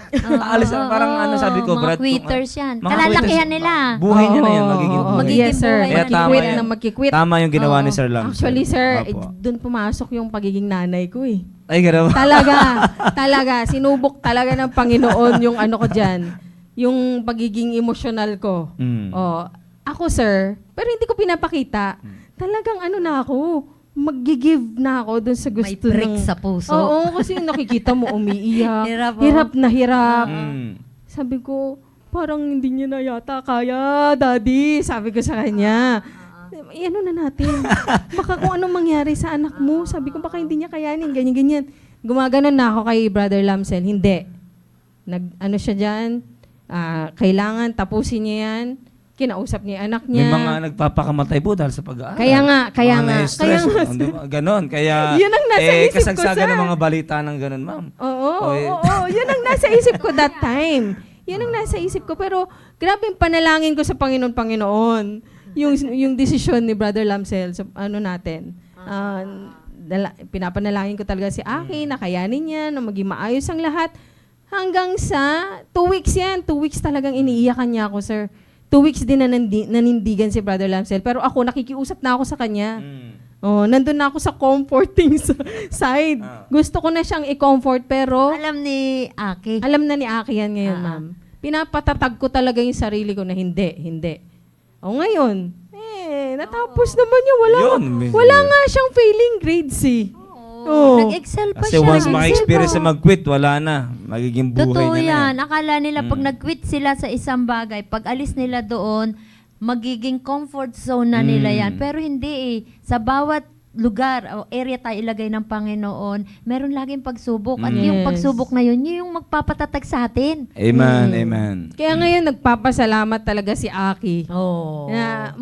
Aalis na, parang sabi ko, mga Brad. quitters yan. Mga Kalalakihan quitters. nila. Buhay niya na yan, magiging Oo. buhay. Magiging Yes, sir. buhay Kaya tama Magkikwit yan. na magkikwit. Tama yung ginawa ni Sir Lam. Actually, sir, Apo. doon pumasok yung pagiging nanay ko eh. Ay, gano'n. Talaga. Sinubok talaga ng Panginoon yung ko dyan. Yung pagiging emotional ko. Ako, sir, pero hindi ko pinapakita. Talagang na ako, mag-give na ako dun sa gusto May prick ng... sa puso. Oo, kasi nakikita mo umiiyak. Hirap, Hirap na hirap. Mm. Sabi ko, parang hindi niya na yata kaya, Daddy. Sabi ko sa kanya. Na natin. Baka kung anong mangyari sa anak mo. Sabi ko, baka hindi niya kayanin. Ganyan-ganyan. Gumaganon na ako kay Brother Lamsel. Hindi. Siya dyan. Kailangan tapusin niya yan. Kinausap niya yung anak niya. May mga nagpapakamatay po dahil sa pag-aaral. Kaya nga. Na-stress. Ganon. Kaya, Yun ang nasa isip ko, kasagsagan sir. ng mga balita ng ganon, ma'am. Oo. Yun ang nasa isip ko that time. Yan ang nasa isip ko. Pero grabe yung panalangin ko sa Panginoon. Yung desisyon ni Brother Lamsel sa ano natin. Pinapanalangin ko talaga si Aki, nakayanin niya, na maging maayos ang lahat. Hanggang sa 2 weeks yan. 2 weeks talagang iniiyakan niya ako, sir. 2 weeks din na nanindigan si Brother Lamsel. Pero ako, nakikiusap na ako sa kanya. Nandun na ako sa comforting side. Gusto ko na siyang i-comfort, pero Alam ni Aki. alam na ni Aki yan ngayon, ma'am. Pinapatatag ko talaga yung sarili ko na hindi. Ngayon, natapos naman niya. Wala nga siyang failing grades eh. Nag-excel pa Kasi siya. once maka-experience na mag-quit, wala na. Magiging buhay Totoo niya na yan. Akala nila pag nag-quit sila sa isang bagay, pag alis nila doon, magiging comfort zone na nila yan. Pero hindi eh. Sa bawat lugar o area tayo ilagay ng Panginoon, meron laging pagsubok. At yung Yes. pagsubok na yun, yun yung magpapatatag sa atin. Amen, amen. Kaya ngayon, nagpapasalamat talaga si Aki. Oh. Na,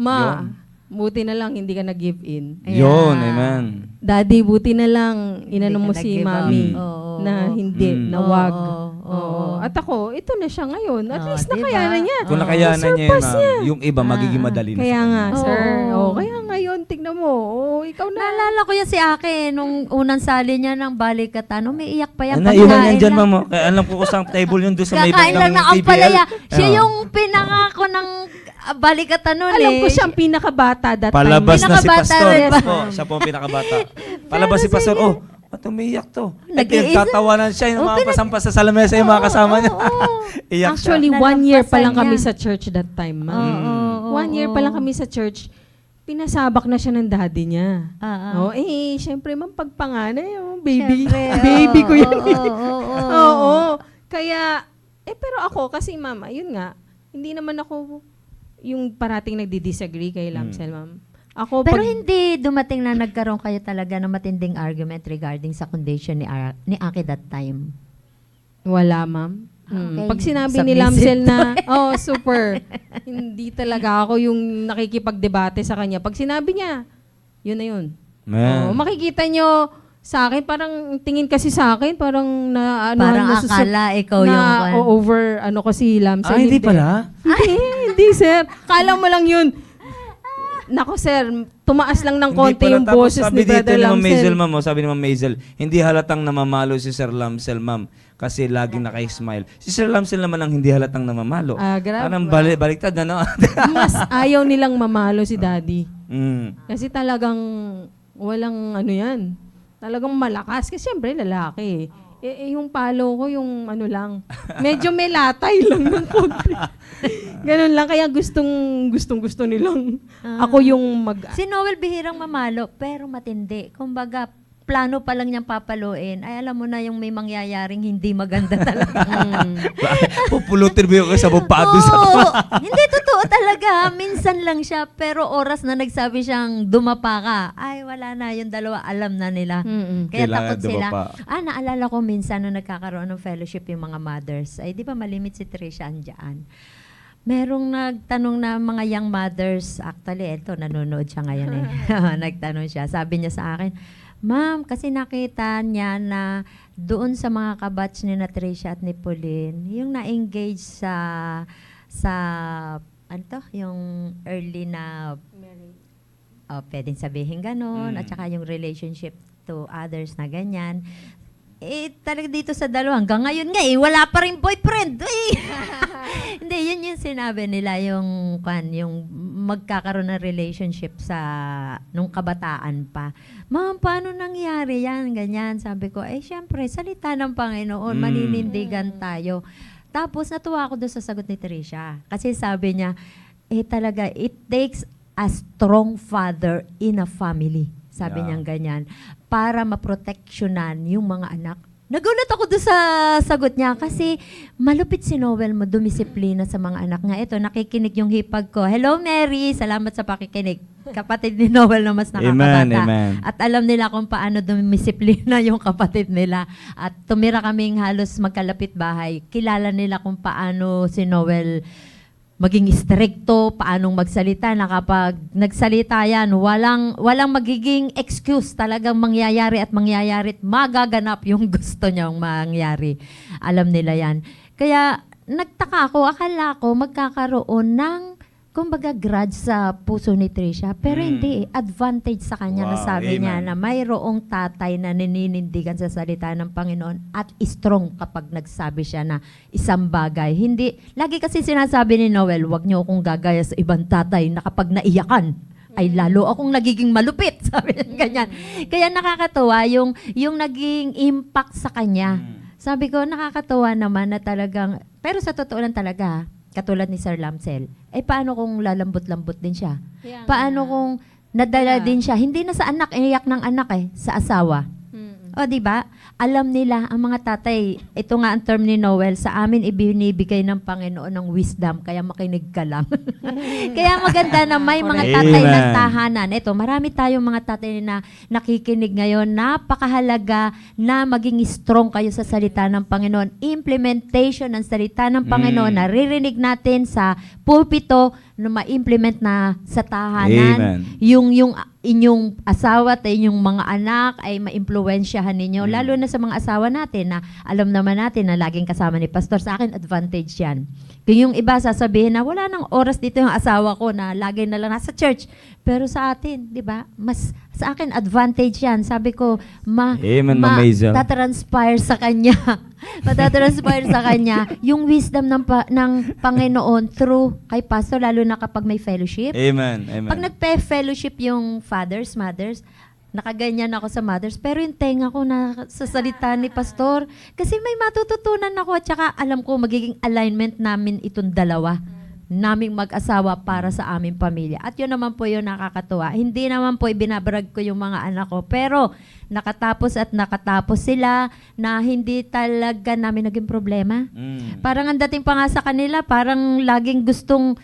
buti na lang hindi ka nag-give in. Yun, amen. Daddy, buti na lang inano Hindi mo ka si nag-give up. Mami Oo. na hindi, na Oo, wag. oo. At ako, ito na siya ngayon. At Oo, least diba? nakayanan niya. Kung nakayanan niya, Surpass ma'am, yung iba magiging madali na. Kaya sa nga, kanya. sir. Oo. Kaya ngayon, tignan mo. Ikaw na. Naalala ko yan si Ake, nung unang sali niya ng balikatan, umiiyak pa yan. Naiwan yan pagkain dyan, lang. ma'am. Kaya alam ko kusang table yun doon sa may Kakain lang bandang ng ampalaya. TPL. Siya Oo. yung pinangako ng balikatan nun Alam eh. ko siyang pinakabata that Palabas time. na si Pinakabata Pastor. rin ba? Po, siya po ang pinakabata. Palabas si Pastor. Ba't umiiyak to? Nag-iisa. Nagtatawanan siya yung mga pasampas sa lamesa yung mga kasama niya. Iyak siya. Actually, 1 year pa lang Nalampasan kami niya. sa church that time, ma'am. Oo, 1 year pa lang kami sa church. Pinasabak na siya ng daddy niya. Syempre, ma'am, pagpanganay, baby. Syempre, Baby ko yan. Oo. Oo. Kaya, pero ako, kasi ma'am, yun nga, hindi naman ako yung parating nagdi-disagree kay Lamsel, ma'am. Ako, Pero hindi dumating na nagkaroon kayo talaga ng matinding argument regarding sa condition ni Aki that time. wala, ma'am. Okay. Pag sinabi ni Submissive Lamsel na, super, hindi talaga ako yung nakikipagdebate sa kanya. Pag sinabi niya, yun na yun. Man. Makikita nyo sa akin, parang tingin kasi sa akin, parang Parang akala ikaw yung over, ko si Lamsel. Hindi pala. Hindi, sir. Kala mo lang yun. Nako, sir, tumaas lang ng konti yung boses ni Brother Lamsel. Sabi ni Ma'am Maisel, hindi halatang namamalo si Sir Lamsel, ma'am, kasi laging naka-smile. Si Sir Lamsel naman ang hindi halatang namamalo. Grabe. Parang baliktad na, no? Mas ayaw nilang mamalo si Daddy. Mm. Kasi talagang walang yan. Talagang malakas. Kasi siyempre lalaki. Yung palo ko, yung lang. Medyo may latay lang ng konti. Ganun lang. Kaya gusto nilang ako yung Si Noel bihirang mamalo, pero matindi. Kumbaga, plano pa lang niyang papaluin. Ay, alam mo na yung may mangyayaring hindi maganda talaga. Pupulutin mo yung sa bupado sa... Oo, hindi totoo talaga. Minsan lang siya, pero oras na nagsabi siyang dumapa ka, ay wala na, yung dalawa alam na nila. Kaya Kailangan takot sila. dumapa. Naalala ko minsan nung nagkakaroon ng fellowship yung mga mothers, ay di ba malimit si Tricia andyan? Merong nagtanong na mga young mothers, actually, eto, nanonood siya ngayon eh. Nagtanong siya, sabi niya sa akin, Ma'am, kasi nakita niya na doon sa mga kabatch ni Tricia at ni Pauline, yung na-engage sa yung early na pwedeng sabihin ganon, at saka yung relationship to others na ganyan. Talaga dito sa dalawa, hanggang ngayon nga wala pa rin boyfriend. Hindi, yun yung sinabi nila, yung magkakaroon ng relationship nung kabataan pa. Ma'am, paano nangyari yan? Ganyan. Sabi ko, syempre, salita ng Panginoon, maninindigan tayo. Tapos, natuwa ako doon sa sagot ni Tricia. Kasi sabi niya, talaga, it takes a strong father in a family. Sabi niya ganyan. Para maproteksyonan yung mga anak. Nagulat ako doon sa sagot niya kasi malupit si Noel mo, dumisiplina sa mga anak niya. Ito, nakikinig yung hipag ko. Hello, Mary! Salamat sa pakikinig. Kapatid ni Noel na mas nakakabata. Amen. At alam nila kung paano dumisiplina yung kapatid nila. At tumira kaming halos magkalapit bahay. Kilala nila kung paano si Noel maging stricto, paanong magsalita, na kapag nagsalita yan, walang magiging excuse, talagang mangyayari at magaganap yung gusto niyang mangyari. Alam nila yan. Kaya nagtaka ako, akala ko magkakaroon ng kumbaga grudge sa puso ni Tricia, pero hindi eh. Advantage sa kanya na Wow, sabi niya amen. na mayroong tatay na nininindigan sa salita ng Panginoon at strong kapag nagsabi siya na isang bagay. Hindi, lagi kasi sinasabi ni Noel, wag niyo akong gagaya sa ibang tatay na kapag naiyakan, ay lalo akong nagiging malupit, sabi niya ganyan. Kaya nakakatuwa yung naging impact sa kanya. Sabi ko, nakakatuwa naman na talagang, pero sa totoo lang talaga, katulad ni Sir Lamsel, paano kung lalambot-lambot din siya? Paano kung nadala din siya? Hindi na sa anak, iyak ng anak sa asawa. O, di ba? Alam nila, ang mga tatay, ito nga ang term ni Noel, sa amin ibinibigay ng Panginoon ng wisdom, kaya makinig ka lang. Kaya maganda na may mga tatay Amen. ng tahanan. Ito, marami tayong mga tatay na nakikinig ngayon. Napakahalaga na maging strong kayo sa salita ng Panginoon. Implementation ng salita ng Panginoon, naririnig natin sa pulpito, na ma-implement na sa tahanan. Amen. Yung inyong asawa at inyong mga anak ay ma-impluwensyahan ninyo. Lalo na sa mga asawa natin na alam naman natin na laging kasama ni Pastor. Sa akin, advantage yan. Kung yung iba sasabihin na wala nang oras dito yung asawa ko na lagi na lang nasa church. Pero sa atin, di ba? Mas sa akin, advantage yan. Sabi ko, Amen, Ma'am Hazel. tatanspire sa kanya. Matatanspire sa kanya yung wisdom ng Panginoon through kay Pastor, lalo na kapag may fellowship. Amen. Amen. Pag nagpe-fellowship yung fathers, mothers, nakaganyan ako sa mothers, pero yung tenga ko na sa salita ni Pastor, kasi may matututunan ako at saka alam ko magiging alignment namin itong dalawa, naming mag-asawa para sa aming pamilya. At yun naman po yung nakakatuwa. Hindi naman po ibinabrag ko yung mga anak ko, pero nakatapos sila na hindi talaga namin naging problema. Parang ang dating pa nga sa kanila, parang laging gustong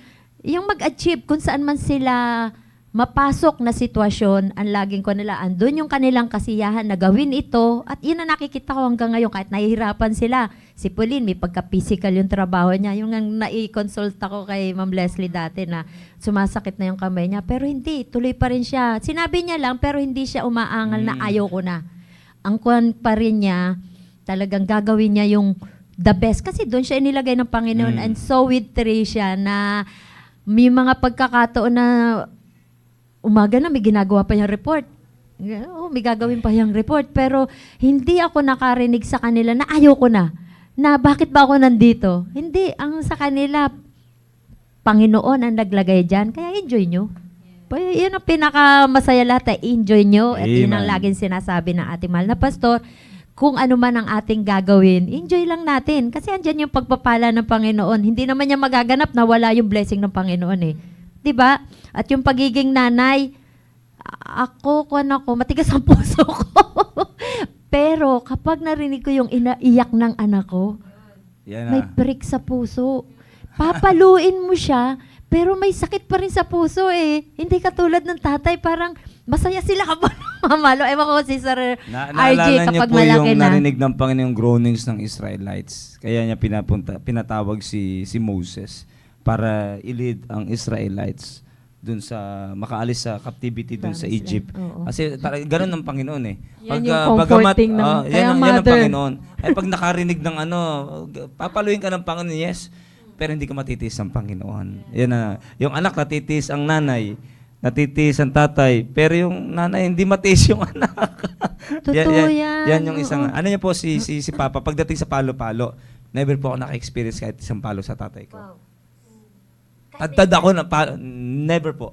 yung mag-achieve kung saan man sila mapasok na sitwasyon, ang laging ko nila, andun yung kanilang kasiyahan na gawin ito, at yun ang nakikita ko hanggang ngayon, kahit nahihirapan sila. Si Pauline, may pagka-physical yung trabaho niya. Yung nai-consult ako kay Ma'am Leslie dati na sumasakit na yung kamay niya, pero hindi, tuloy pa rin siya. Sinabi niya lang, pero hindi siya umaangal na ayaw ko na. Ang kuwan pa rin niya, talagang gagawin niya yung the best. Kasi doon siya inilagay ng Panginoon, and so with Tricia na may mga pagkakataon na umaga na may ginagawa pa yung report. May gagawin pa yung report. Pero hindi ako nakarinig sa kanila na ayoko na. Na bakit ba ako nandito? Hindi. Ang sa kanila, Panginoon ang naglagay dyan. Kaya enjoy nyo. Yun ang pinakamasaya lahat. Enjoy nyo. At yun ang Amen. laging sinasabi ng ating mahal na pastor. Kung ano man ang ating gagawin, enjoy lang natin. Kasi andyan yung pagpapala ng Panginoon. Hindi naman niya magaganap na wala yung blessing ng Panginoon eh. 'Di ba? At yung pagiging nanay, ako, matigas ang puso ko. Pero kapag narinig ko yung iyak ng anak ko, Yan may prick sa puso. Papaluin mo siya, pero may sakit pa rin sa puso eh. Hindi katulad ng tatay, parang masaya sila kapag mamalo. Ewan ko si Sir RJ Naalala niyo kapag po malaki yung na. narinig ng Panginoon yung groanings ng Israelites. Kaya niya pinatawag si Moses para i-lead ang Israelites dun sa makaalis sa captivity dun sa Egypt. Oo. Kasi ganun ang Panginoon eh. Yan yung comforting ng yan ang mother. Panginoon. Ay pag nakarinig ng papaluin ka ng Panginoon, yes, pero hindi ka matitiis ng Panginoon. Yan na. Yung anak natitiis ang nanay, natitiis ang tatay, pero yung nanay hindi matiis yung anak. Totoo yan. Yan yung isang, ano niya po si Papa, pagdating sa palo-palo, never po ako naka-experience kahit isang palo sa tatay ko. Tadtad ako na never po.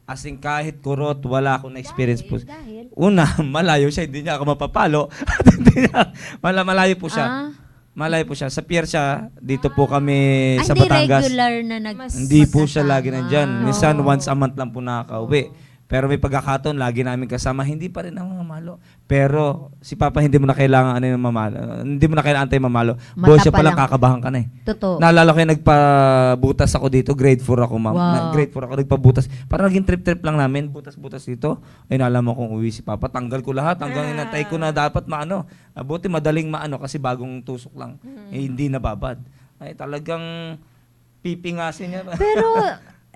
As in, kahit kurot, wala akong na-experience po. Dahil? Una, malayo siya, hindi niya ako mapapalo. At hindi niya, malayo po siya. Malayo po siya. Sa pier siya, dito po kami sa hindi Batangas. regular na Hindi po siya magkasama. lagi nandyan. Minsan, once a month lang po nakaka-uwi. Pero may pagkakataon, lagi namin kasama, hindi pa rin ang mamalo. Pero si Papa, hindi mo na kailangan yung mamalo. Hindi mo na kailangan tayo mamalo. Mata Boss siya pa palang lang. kakabahan ka na eh. Totoo. Naalala ko yung nagpabutas ako dito, grade 4 ako, ma'am. Wow. Grade 4 ako nagpabutas. Parang naging trip-trip lang namin, butas-butas dito. Ay, nalaman kong uwi si Papa. Tanggal ko lahat hanggang inantay ko na dapat maano. Buti madaling maano kasi bagong tusok lang. Eh, hindi nababad. Ay, talagang pipingasin niya. Pero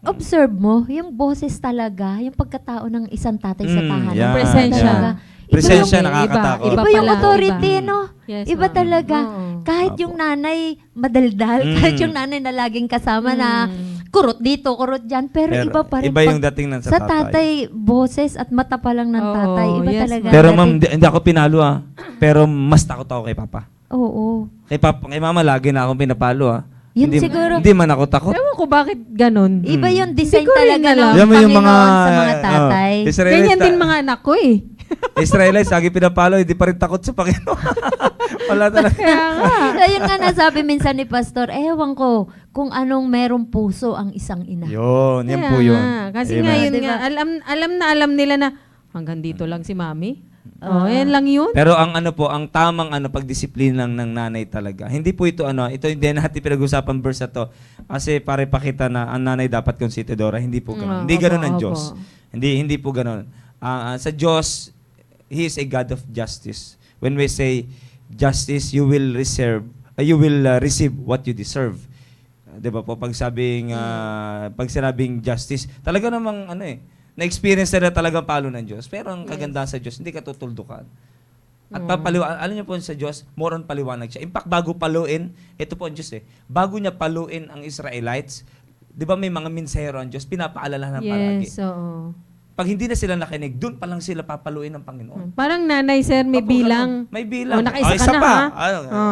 observe mo, yung boses talaga, yung pagkatao ng isang tatay sa Mm, tahanan. yeah, Presensya. Talaga. Presensya Iba yung- nakakatakot. Iba yung pala, authority, iba. no? Yes, Iba ma'am. talaga. Oo. Kahit yung nanay madaldal, kahit yung nanay na laging kasama na kurot dito, kurot dyan, pero iba pa rin. Iba yung dating ng sa tatay, boses at mata pa lang ng Oo, tatay. Iba yes, talaga. Pero Dating- ma'am, hindi ako pinalo Pero mas takot ako kay Papa. Oo. Kay Mama lagi na akong pinapalo Yun Hindi, siguro. hindi man ako takot. Ewan ko bakit ganun. Iba yung design Hindi ko rin talaga alam. ng Yan mo yung mga Panginoon sa mga tatay. Ganyan din mga anak ko eh. Israelites, lagi pinapalo, hindi pa rin takot sa Panginoon. Wala talaga. Kaya nga. Ayun nga nasabi minsan ni Pastor, ewan ko kung anong merong puso ang isang ina. Yun, yan Kaya po yun. nga. Kasi Amen. nga yun Diba? nga, alam nila na hanggang dito lang si Mami. Oh, yan lang yun. Pero ang ang tamang pagdisiplina ng nanay talaga. Hindi po ito ito hindi natin pinag-usapan verse na to. Kasi para ipakita na ang nanay dapat konsididora, hindi po ganoon. Hindi ganoon ang opo. Diyos. Hindi po ganoon. Sa Diyos, He is a God of justice. When we say justice, you will receive what you deserve. 'Di ba po pag sinabing justice, talaga namang na-experience na talagang palo ng Diyos. Pero ang kagandahan sa Diyos, hindi ka tutuldukan. At alam niyo po sa Diyos, more on paliwanag siya. In fact, bago paluin, ito po ang Diyos bago niya paluin ang Israelites, di ba may mga minsero ang Diyos, pinapaalalahan ng palagi. Yes, oo. Pag hindi na sila nakinig, doon pa lang sila papaluin ng Panginoon. Parang nanay, sir, may Opo, bilang. ganun. May bilang. Oh, nakaisa ka Isa na, pa. ha?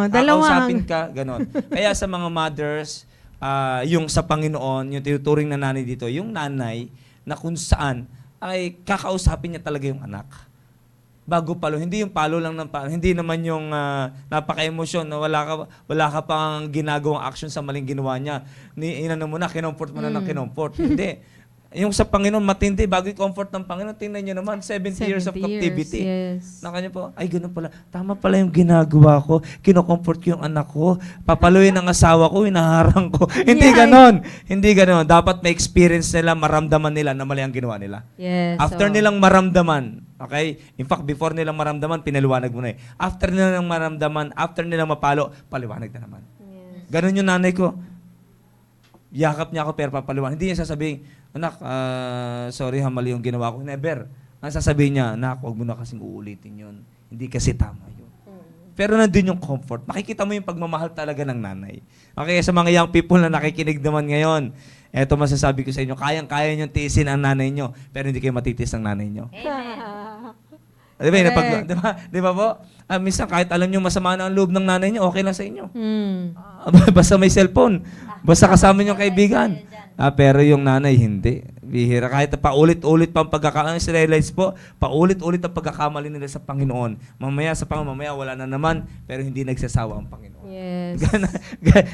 Dalawa. Kakausapin ka, ganon. Kaya sa mga mothers, yung sa Panginoon, yung tinuturing na nanay dito, yung nanay, na kung saan ay kakausapin niya talaga yung anak. Bago palo, hindi yung palo lang ng palo, hindi naman yung napaka-emosyon na wala ka pang ginagawang action sa maling ginawa niya. Inano mo na, kinomfort mo na ng kinomfort. Hindi. Yung sa Panginoon matindi, bago i-comfort ng Panginoon, tingnan niyo naman, 70 years of captivity. Yes. Na kanya po, ay ganun pala, tama pala yung ginagawa ko, kino-comfort ko yung anak ko, papaluin ang asawa ko, inaharang ko. Hindi ganon. Hindi ganon. Dapat may experience nila, maramdaman nila na mali ang ginawa nila. Yes. After oo. nilang maramdaman, okay? In fact, before nilang maramdaman, pinaliwanag mo na After nilang maramdaman, after nilang mapalo, paliwanag na naman. Ganon yung nanay ko. Yakap niya ako pero papaliwanag. Hindi niya sasabihin, anak, sorry mali yung ginawa ko. Never. Ang sasabihin niya, anak, huwag mo na kasing uulitin yun. Hindi kasi tama yun. Pero nandun yung comfort. Makikita mo yung pagmamahal talaga ng nanay. Okay, sa mga young people na nakikinig naman ngayon, eto masasabi ko sa inyo, kayang-kaya nyo tiisin ang nanay nyo, pero hindi kayo matitis ang nanay nyo. Di ba? Di ba po? Minsan kahit alam nyo masama na ang loob ng nanay nyo, okay lang sa inyo. Basta may cellphone. Basta kasama nyo kaibigan. Pero yung nanay, hindi. Bihira. Kahit paulit-ulit pa ang pagkakamali, Israelites po, paulit-ulit ang pagkakamali nila sa Panginoon. Mamaya wala na naman, pero hindi nagsasawa ang Panginoon. Yes.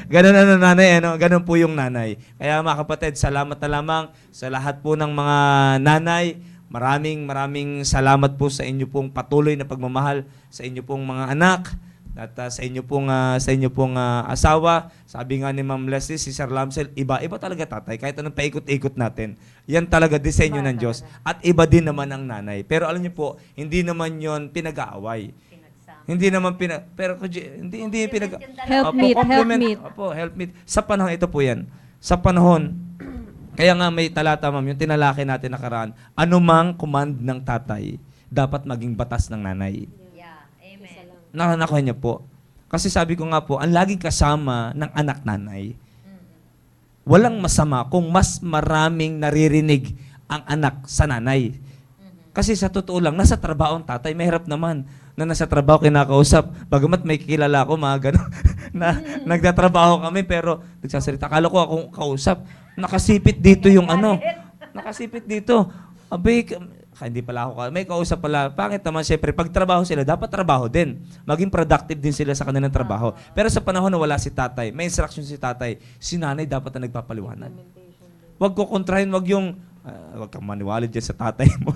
Ganun na nanay, ganun po yung nanay. Kaya mga kapatid, salamat na lamang sa lahat po ng mga nanay. Maraming salamat po sa inyo pong patuloy na pagmamahal sa inyo pong mga anak at sa inyo pong asawa. Sabi nga ni Ma'am Leslie, si Sir Lamsel, iba talaga tatay. Kahit anong paikot-ikot natin, yan talaga disenyo ng Diyos. At iba din naman ang nanay. Pero alam niyo po, hindi naman yon pinag-aaway. Hindi naman hindi pinag Helpmeet. Opo, helpmeet. Sa panahon ito po yan. Sa panahon, kaya nga may talata, ma'am, yung tinalaki natin nakaraan, anumang command ng tatay, dapat maging batas ng nanay. Yeah, amen. Nakuha niya po. Kasi sabi ko nga po, ang laging kasama ng anak nanay, walang masama kung mas maraming naririnig ang anak sa nanay. Kasi sa totoo lang, nasa trabaho ang tatay, mahirap naman na nasa trabaho kinakausap. Bagamat may kilala ko, mga gano'n, na nagtatrabaho kami, pero nagsasalita. Akala ko akong kausap. Nakasipit dito yung nakasipit dito. Abay, hindi pala ako, may kausap pala. Pangit naman, syempre, pag trabaho sila, dapat trabaho din. Maging productive din sila sa kanilang trabaho. Pero sa panahon na wala si tatay, may instruction si tatay, si nanay dapat na nagpapaliwanag. Huwag ko kontrahin, huwag kang maniwala dyan sa tatay mo.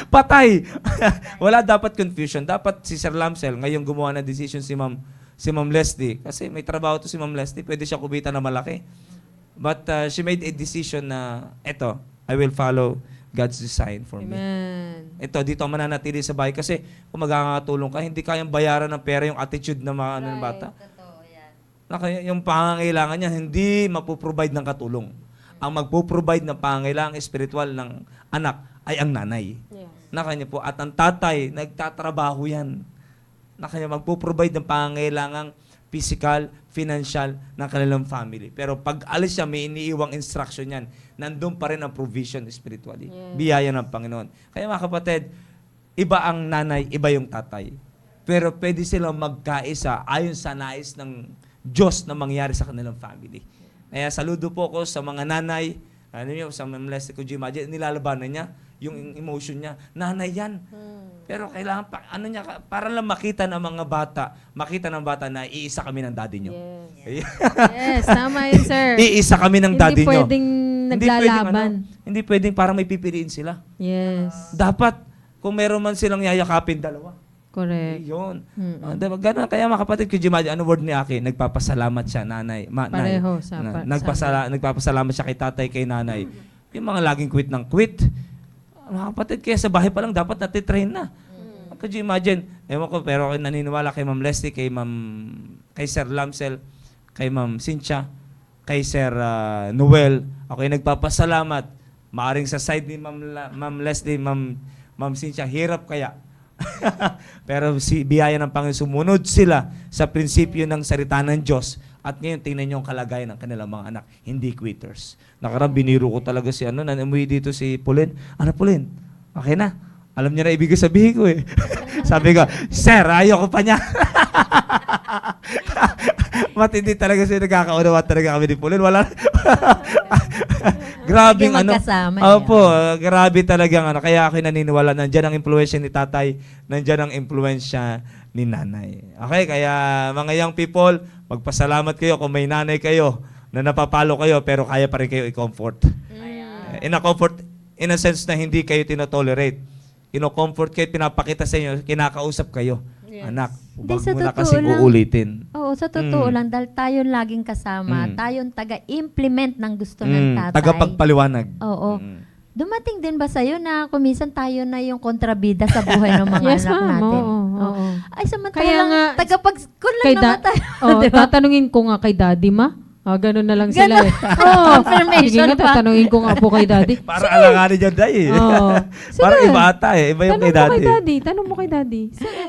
Patay! Wala dapat confusion. Dapat si Sir Lamsel, ngayong gumawa ng decision si Ma'am Leslie, kasi may trabaho to si Ma'am Leslie, pwede siya kumita na malaki. But she made a decision na, eto, I will follow God's design for me. Amen. Ito, dito ako mananatili sa bahay kasi kung magkakatulong ka, hindi kayang bayaran ng pera yung attitude ng mga ng bata. Totoo yan. Yung pangangailangan niya, hindi mapoprovide ng katulong. Ang magpo-provide ng pangangailangan espiritual ng anak ay ang nanay. Yes. Nakanya po. At ang tatay, nagtatrabaho yan. Nakanya magpo-provide ng pangangailangan physical, financial ng kanilang family. Pero pag alis siya, may iniiwang instruction yan. Nandun pa rin ang provision spiritually. Biyaya ng Panginoon. Kaya mga kapatid, iba ang nanay, iba yung tatay. Pero pwede silang magkaisa ayon sa nais ng Diyos na mangyari sa kanilang family. Kaya saludo po ko sa mga nanay, ano niyo, sa Ma'am Leslie Kujima, nilalabanan niya yung emotion niya. Nanay yan. Pero kailangan pa, ano niya, para lang makita ng mga bata, makita ng bata na iisa kami ng daddy niyo. Yes, tama yun, sir. Iisa kami ng daddy Hindi niyo. pwedeng naglalaban. Hindi pwedeng parang may pipiliin sila. Yes, Dapat, kung meron man silang yayakapin, dalawa. correct. Yun. Diba, ganun. Kaya mga kapatid, Kujima, ano word ni Aki? Nagpapasalamat siya, nanay. Pareho sa Nagpapasalamat siya kay tatay, kay nanay. Yung mga laging quit ng quit. Mga kapatid, kaya sa bahay pa lang dapat natitrain na. Could you imagine? Ewan ko, pero ako naniniwala kay Ma'am Leslie, kay Sir Lamsel, kay Ma'am Cynthia, kay Sir Noel. Ako ay nagpapasalamat. Maaring sa side ni Ma'am Leslie, Ma'am Cynthia, hirap kaya. Pero biyaya ng Panginoon, sumunod sila sa prinsipyo ng salita ng Diyos. At ngayon, tingnan niyo ang kalagayan ng kanilang mga anak. Hindi quitters. Nakarang biniro ko talaga si umuwi dito si Pauline. Ano Pauline? Okay na. Alam niya na ibig sabihin ko eh. Sabi ko, Sir, ayoko pa niya. Matindi talaga siya, nagkakaunawa talaga kami ni Pauline. Wala. Grabing Lagi magkasama Opo, grabe talagang Kaya ako naniniwala, nandiyan ang impluwensya ni tatay, nandiyan ang impluwensya ni nanay. Okay, kaya mga young people, magpasalamat kayo kung may nanay kayo na napapalo kayo, pero kaya pa rin kayo i-comfort. In-comfort, in a sense na hindi kayo tinotolerate. Ino-comfort kayo, pinapakita sa inyo, kinakausap kayo. Anak, Hindi, huwag sa mo na totoo kasi lang. uulitin. Oo, sa totoo lang, dahil tayo laging kasama, tayong taga-implement ng gusto ng tatay. Tagapagpaliwanag. Oo. Dumating din ba sa'yo na kumisan tayo na yung kontrabida sa buhay ng mga Yes, anak ma'am. natin? Oo. Ay, Kaya samantalang nga, tagapag-school lang Kay naman tayo. Diba? tatanungin ko nga kay daddy, ma. Ganun na lang sila Ganun. eh. Oo. Confirmation Sige nga, pa. tatanungin ko nga po kay daddy. Para alanganin dyan, day. Oo. Parang Sige. iba ata eh. Iba yung Tanong kay mo kay daddy. daddy. Tanong mo kay daddy.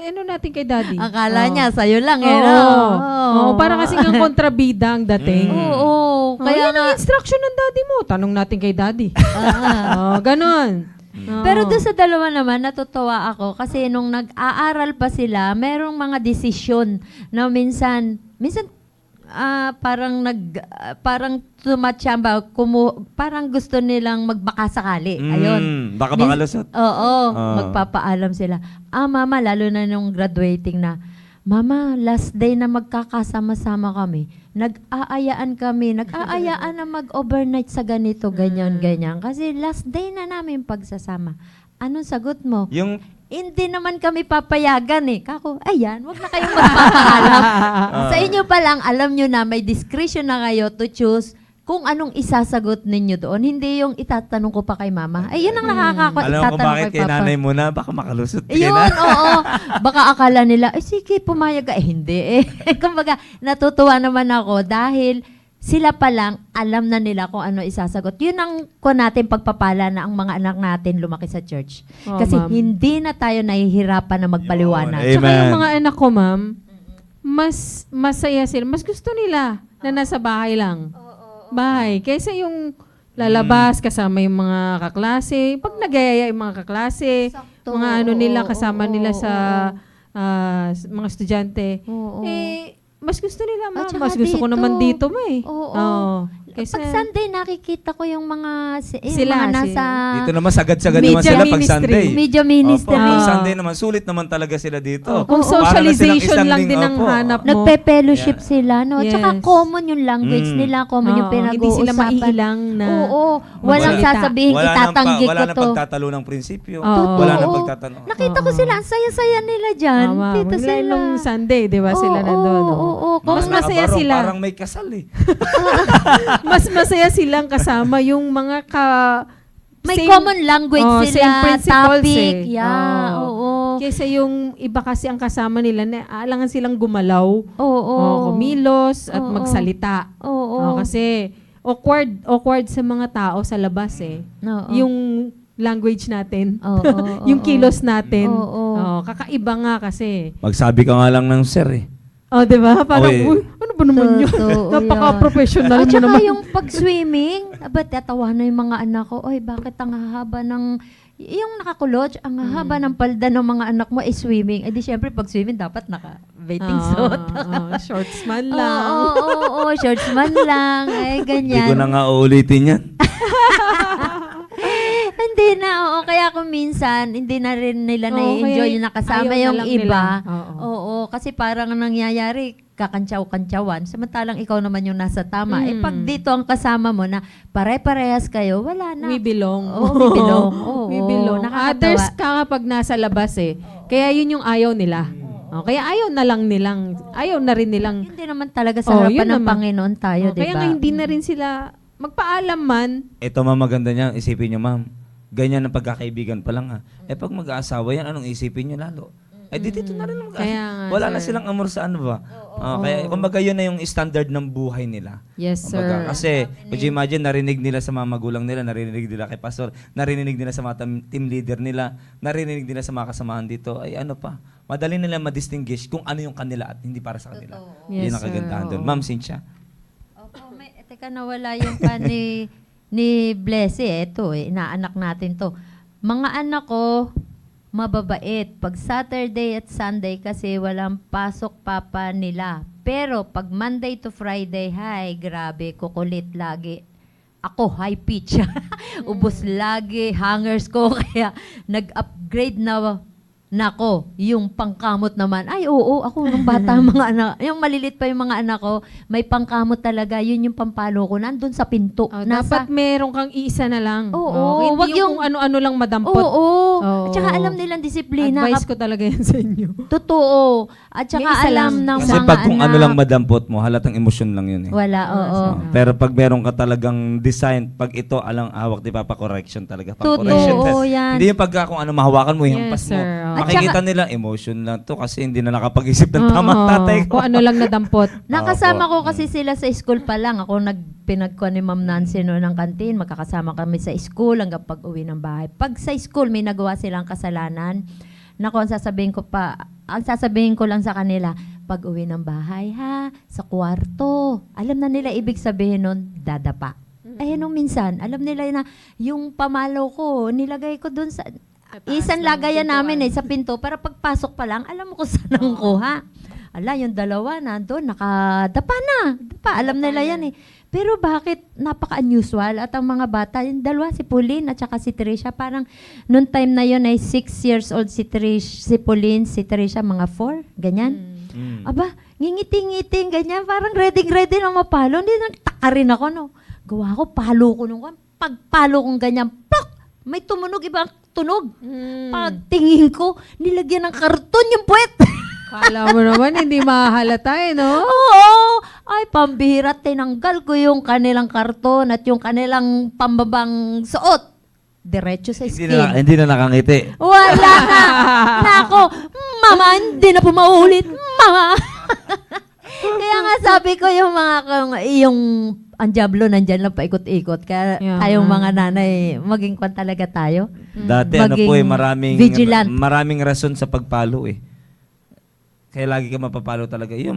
Ano natin kay daddy? Akala Oo. niya, sa'yo lang eh. Oo. No? Oo, para kasi ng kontrabida ang dating. Oo. Kaya Kaya ang instruction ng daddy mo. Tanong natin kay daddy. Ganon. Pero doon sa dalawa naman, natutuwa ako kasi nung nag-aaral pa sila, merong mga desisyon na minsan parang tumatsamba, parang gusto nilang magbakasakali. Ayun. Baka makalusot. Oo, magpapaalam sila. Mama, lalo na nung graduating na, Mama, last day na magkakasama-sama kami. Nag-aayaan na mag-overnight sa ganito, ganyan. Kasi last day na namin pagsasama. Anong sagot mo? Yung Hindi naman kami papayagan eh. Kako, ayan, wag na kayong magpapaalam. Sa inyo pa lang, alam nyo na may discretion na kayo to choose kung anong isasagot ninyo doon. Hindi yung itatanong ko pa kay mama. Ay, yun ang nakakakot. alam ko Itatanong bakit kay papa. nanay mo na, baka makalusot ka Yun, na. oo. Baka akala nila, sige, pumayag ka. Hindi eh. Kumbaga, natutuwa naman ako dahil sila pa lang, alam na nila kung ano isasagot. Yun ang ko natin pagpapala na ang mga anak natin lumaki sa church. Oo, Kasi ma'am. hindi na tayo nahihirapan na magpaliwanag. Yun, Tsaka yung Amen. mga anak ko, ma'am, mas masaya sila. Mas gusto nila na nasa bahay lang. Bahay. Kaysa yung lalabas kasama yung mga kaklase. Pag nagayaya yung mga kaklase, Sakto. mga ano nila, kasama Oo, nila oo, sa mga estudyante. Oo. Mas gusto nila, ma'am. At saka Mas gusto ko naman dito, ma eh. Oo. Kaysa, Pag Sunday, nakikita ko yung mga, Sila, mga nasa Dito naman sagad-sagad naman Media sila pag ministry. Sunday. media ministry. Opo, pag Ah. Sunday naman, sulit naman talaga sila dito. kung Oo. Para na silang socialization isang lang din ang opo. hanap mo. Nagpe-fellowship Yeah. sila, no? Yes. Tsaka common yung language nila, common yung Oo, hindi sila pinag-uusapan. maiilang na Oo. Walang magsalita. sasabihin, Wala itatanggi wala ko nang to. pagtatalo ng prinsipyo. Oo. Wala nang Oo. pagtatanong. Nakita ko sila, ang saya-saya nila dyan. Tama. Dito sila. Nung Sunday, di ba sila Oo, nandun? oo, Oo. oo. Mas Mga masaya nakabarong, sila. Parang may kasal eh. Mas masaya silang kasama yung mga May same- common language Oh, sila, same principles topic. eh. Yeah, Oo. oo. Kesa yung iba kasi ang kasama nila na alangan silang gumalaw, Oo. kumilos at Oo. magsalita. Oo. Kasi awkward sa mga tao sa labas eh. Oo. Yung language natin. Oo, oo, yung oo. kilos natin. Oo. Kakaiba nga kasi. Magsabi ka nga lang ng sir eh. Oh, di ba? Parang, Okay. uy, ano ba naman yun? Totoo Napaka-professional At mo saka naman. yung pag-swimming, aba, tatawa na yung mga anak ko, oy, bakit ang hahaba ng, yung nakakulot, ang hahaba ng palda ng mga anak mo ay swimming. Eh di syempre, pag swimming, dapat naka-bathing suit. Shorts man Oo, lang. oo, shorts man lang, ay Hindi ko ganyan. na nga uulitin yan. Hindi na, oo. Kaya kung minsan, hindi na rin nila Oo, na-enjoy kaya yung nakasama ayaw na yung lang iba. nila. Oo. Oo, kasi parang ang nangyayari, kakantsaw-kantsawan. Samantalang ikaw naman yung nasa tama. Eh pag dito ang kasama mo na pare-parehas kayo, wala na. We belong. Oo, we belong. Oo, We belong. nakakatawa. Others ka kapag nasa labas eh. Kaya yun yung ayaw nila. Oh, kaya ayaw na rin nilang. Hindi naman talaga sa Oh, harapan yun ng naman. Panginoon tayo, Oh, di kaya ba? nga hindi na rin sila magpaalam man. Ito maganda niya, isipin nyo ma'am. Ganyan ang pagkakaibigan pa lang ha. Eh pag mag-aasawa yan, anong isipin nyo lalo? Eh dito na rin Kaya nga, wala na sir. silang amor sa ano ba? Kaya kumbaga yun na yung standard ng buhay nila. Yes, Kumbaga, sir. kasi, could you imagine, narinig nila sa mga magulang nila, narinig nila kay pastor, narinig nila sa mga team leader nila, narinig nila sa mga kasamahan dito, ay ano pa, madali nila ma-distinguish kung ano yung kanila at hindi para sa kanila. Yes, Yun ang kagandahan sir. doon. Oo. Ma'am Cynthia. Opo, teka, nawala yung ni Blessy. Ito inaanak natin to. Mga anak ko, mababait. Pag Saturday at Sunday kasi walang pasok papa nila. Pero pag Monday to Friday, hay, grabe, kukulit lagi. Ako, high pitch. Ubus lagi, hangers ko. Kaya nag-upgrade na nako, yung pangkamot naman. Ay, oo, ako nung bata mga anak, yung malilit pa yung mga anak ko, may pangkamot talaga. Yun yung pampalo ko. Nandun sa pinto. Oh, dapat meron kang isa na lang. Oo, hindi wag yung yung- kung ano-ano lang Oo, madampot. At saka alam nilang disiplina. Advice ko talaga yan sa inyo. Totoo. At saka May isa alam lang. ng Kasi mga pag kung anak. ano lang madampot mo, halatang emosyon lang yun eh. Wala, oo. Pero pag meron ka talagang design, pag ito alang hawak, di pa correction talaga. Totoo, Correction test. yan. Hindi yung pagka kung ano mahawakan mo, hampas Yes, mo. sir. Oo. At Makikita nila, emotion lang to kasi hindi na nakapag-isip ng tamang Oo, tatay ko. Kung ano lang nadampot. Nakasama Opo. ko kasi sila sa school pa lang. Ako pinagkuhan ni Ma'am Nancy noon ng kantin. Magkakasama kami sa school hanggang pag-uwi ng bahay. Pag sa school may nagawa silang kasalanan, nako, ang sasabihin ko lang sa kanila, pag-uwi ng bahay ha, sa kwarto. Alam na nila ibig sabihin nun, dadapa. Eh nung minsan, alam nila na yung pamalo ko, nilagay ko dun sa isang lagayan namin sa pinto para pagpasok pa lang, alam mo kung saan ang kuha. Ala, yung dalawa nandun, nakadapa na. Dapa, alam nila yan eh. Pero bakit napaka-unusual at ang mga bata, yung dalawa, si Pauline at saka si Trisha, parang noon time na yun ay 6 years old si Pauline, si Trisha, mga 4, ganyan. Mm. Aba, ngingiti-ngiting, ganyan, parang ready na mapalo. Hindi, nagtaka rin ako, no. Gawa ko, palo ko nung, pagpalo kong ganyan, plok! May tumunog, ibang tunog. Pagtingin ko, nilagyan ng karton yung puwet. Kala mo naman, hindi mahalata eh, no? Oo! Ay, pambihira, tinanggal ko yung kanilang karton at yung kanilang pambabang suot. Diretso sa skin. Hindi na nakangiti. Wala na! Nako, mama, hindi na po mauulit. Mama! Kaya nga sabi ko yung ang Diablo nandyan lang paikot-ikot. Kaya Yeah. tayong mga nanay, maging kwan talaga tayo. Dati ano Maging po vigilant. maraming rason sa pagpalo eh. Kaya lagi ka mapapalo talaga. Yung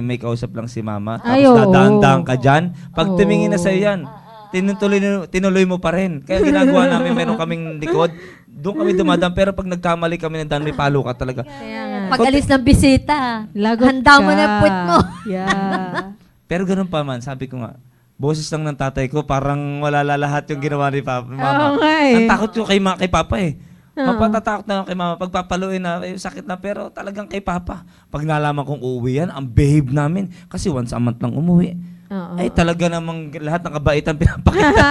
may kausap lang si mama, tapos Ay, oo. dadaan-daan ka dyan. Pag Oo. tumingin na sa'yo yan, tinuloy mo pa rin. Kaya ginagawa namin, meron kaming likod, doon kami dumadaan. Pero pag nagkamali kami ng daan, may palo ka talaga. Kaya nga. Pag alis ng bisita, Lagot handa mo ka. na yung puwet mo. Yeah. Pero ganun pa man, sabi ko nga, boses lang ng tatay ko, parang wala lahat yung ginawa ni Papa, Mama. Oo nga eh. Ang takot ko kay Papa eh. Oo. Mapatatakot na ako kay Mama. Pagpapaluin na, sakit na, pero talagang kay Papa. Pag nalaman kong uuwi yan, ang behave namin. Kasi once a month lang umuwi. Oo. Ay, talaga namang lahat ng kabaitan pinapakita.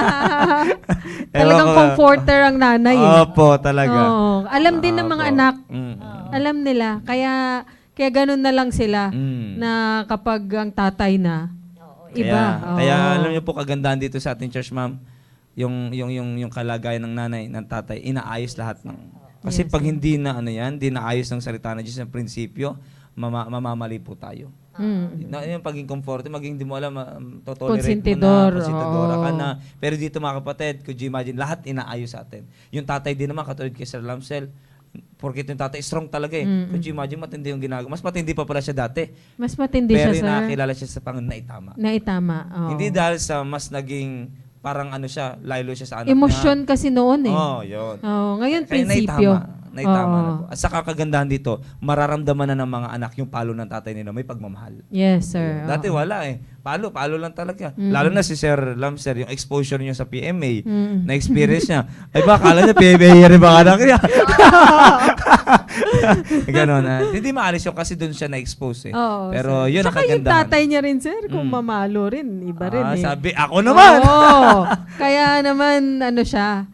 Talagang Ewan ko. comforter ang nanay. eh. Opo, talaga. Oo. Alam din ng mga Opo. anak. Mm. Alam nila. Kaya ganun na lang sila Mm. na kapag ang tatay na, iba. Kaya Oo. alam niyo po kagandahan dito sa ating church, ma'am, yung kalagayan ng nanay, ng tatay, inaayos lahat ng. Kasi pag hindi na hindi naayos ng salita ng Diyos ng prinsipyo, mamamali po tayo. Yung paging comfort, maging di mo alam, tolerate Konsentidor, mo na, konsentidora ka oo. na. Pero dito mga kapatid, could you imagine, lahat inaayos sa atin. Yung tatay din naman, katulad kay Sir Lamsel, Porkit yung tatay, strong talaga eh. Could you imagine, matindi yung ginagawa. Mas matindi pa pala siya dati. Mas matindi Pero siya, yung sir. nakakilala siya sa Panginoon na itama. Naitama. Oo. Hindi dahil sa mas naging parang ano siya, lilo siya sa anak Emosyon kasi noon eh. niya. Oh, yun. Oo, ngayon Kaya prinsipyo. naitama Oo. na po. At saka kagandahan dito, mararamdaman na ng mga anak yung palo ng tatay nila, may pagmamahal. Yes, sir. Dati Oo. wala eh. Palo lang talaga. Lalo na si Sir Lamser, yung exposure niya sa PMA, na experience niya. Ay ba, akala niya PMA rin ba anak niya? Ganon. Hindi maalis yun kasi doon siya na-expose eh. Oo, Pero sir. yun ang Tsaka yung kagandahan. tatay niya rin, sir, kung mamalo rin, iba rin eh. Sabi, ako naman! Oo. Kaya naman, ano siya,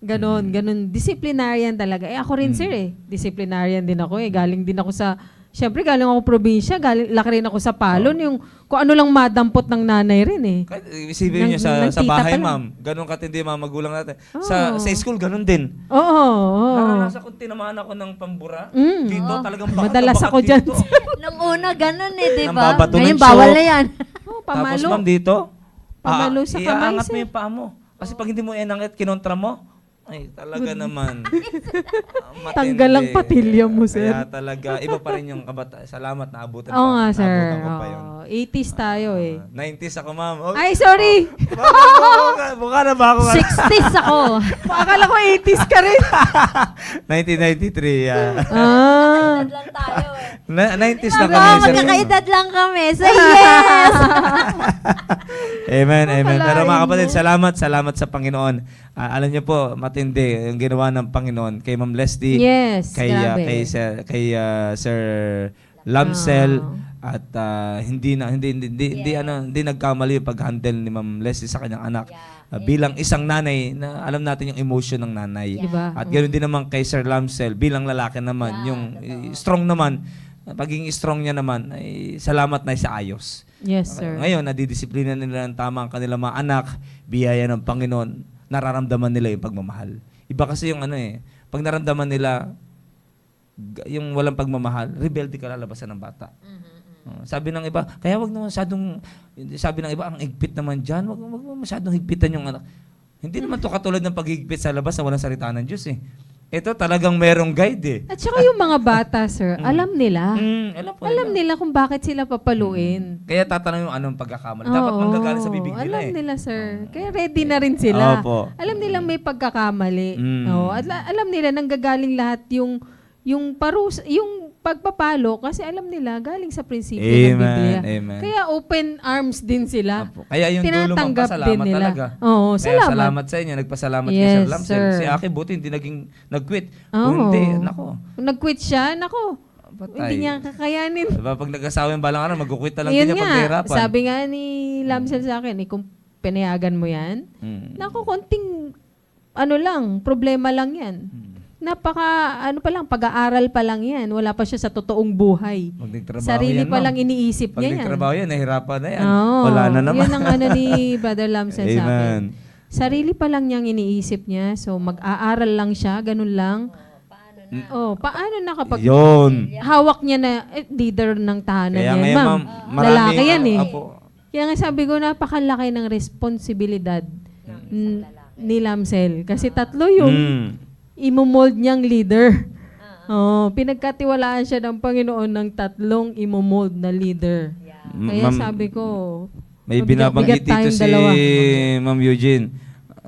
ganon. Disciplinarian talaga. Eh, ako rin, sir eh. Disciplinarian din ako eh. Galing din ako sa, syempre, galing ako probinsya. Laki rin ako sa Palon. Yung, kung ano lang madampot ng nanay rin eh. Kahit isipin niyo sa tita bahay, pa lang. ma'am. Ganon katindi yung mga magulang natin. Sa school, ganon din. Oo. Naranasan kong tinamaan ako ng pambura. Dito talagang bakat Madalas na bakat ako dyan. dito. Nung una, ganun eh, di Nang ba? babato ng Ngayon, show. bawal na yan. Oh, Tapos pamalo. ma'am dito, Pamalo sa kamay, iaangat mo sir. yung paa mo. Kasi pag hindi mo inangat, kinontra mo, ay talaga naman. Matindi. Tanggal ang patilya mo, sir. Kaya talaga, iba pa rin yung kabata. Salamat, naabutan Oo nga, sir. Naabutan ko pa yun. Oo. 80s tayo eh. 90s ako, ma'am. Oh, Ay, sorry! mukha na ba ako? 60s ako. Akala ko 80s ka rin. 1993, yeah. Ah. lang tayo eh. 90s na Oo, kami, sir. magkakaedad lang kami. Say yes! Amen, amen. Pero mga Akalain kapatid, mo. salamat sa Panginoon. Alam niyo po, matindi yung ginawa ng Panginoon kay Ma'am Leslie, Yes, kay grabe. Sir Lamsel, Ah. at hindi nagkamali yung pag-handle ni Ma'am Leslie sa kanyang anak. Bilang isang nanay na alam natin yung emotion ng nanay. Diba? At ganoon din naman kay Sir Lamsel bilang lalaki naman, yung strong naman, pagiging strong niya naman ay salamat na sa ayos. Yes, sir. Ngayon, nadidisiplina nila ng tama ang kanilang mga anak, biyaya ng Panginoon, nararamdaman nila yung pagmamahal. Iba kasi yung pag naramdaman nila yung walang pagmamahal, rebelde ka lalabasan ng bata. Sabi ng iba, kaya wag naman sabi ng iba, ang higpit naman dyan, wag masyadong higpitan yung anak. Hindi naman to katulad ng paghigpit sa labas na walang salita ng Diyos eh. Ito talagang merong guide eh. At saka yung mga bata, sir, alam nila. Alam Nila kung bakit sila papaluin. Kaya tatanong yung anong pagkakamali. Dapat Oo, manggagaling sa bibig nila alam eh. nila, sir. Kaya ready na rin sila. Opo. Alam nilang may pagkakamali. Mm. Oo, at alam nila nanggagaling lahat yung pagpapalo kasi alam nila galing sa prinsipyo ng Biblia. Amen. Kaya open arms din sila. Opo. Kaya yung dulo ma'am, Tinatanggap din pasalamat nila. talaga. Oo, Kaya salamat. salamat sa inyo. Nagpasalamat kay Yes, Sir Lamsel. sir. Si Aki buti hindi nag-quit. Oo. Kundi, nako. Kung nag-quit siya, nako, Patay. hindi niya kakayanin. Diba, pag nag-asawa yung balang araw, mag-quit na lang Yun din niya pag nga, nahirapan. sabi nga ni Lamsel sa akin, kung pinayagan mo yan, Mm. naku, konting, problema lang yan. Pag-aaral pa lang yan. Wala pa siya sa totoong buhay. Pag nagtrabaho Sarili yan, pa ma'am. lang iniisip Pag niya yan. nagtrabaho yan, nahirapan na yan. Oo. Wala na naman. Yun ang ni Brother Lamsel sa akin. Amen. Sarili pa lang niyang iniisip niya. So, mag-aaral lang siya. Ganun lang. Paano na kapag Yun. hawak niya na leader ng tahanan Kaya yan, ngayon, ma'am. ma'am, marami- Lalaki yan eh. Apo. Kaya nga sabi ko, napakalaki ng responsibilidad ni Lamsel. Kasi tatlo yung imomold niyang leader. Pinagkatiwalaan siya ng Panginoon ng tatlong imomold na leader. Kaya Ma'am, sabi ko, may mabigat binabanggit dito tayong si dalawa. Ma'am Eugene.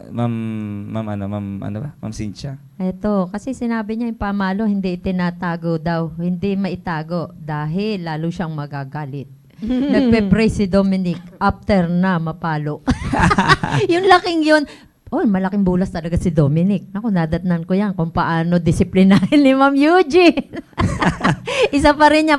Ma'am Cynthia. Ito, kasi sinabi niya yung pamalo, hindi itinatago daw. Hindi maitago dahil lalo siyang magagalit. Nagpe-pray si Dominic after na mapalo. Yung laking yun, malaking bulas talaga si Dominic. Naku, nadatnan ko yan kung paano disiplinahin ni Ma'am Eugene. Isa pa rin niya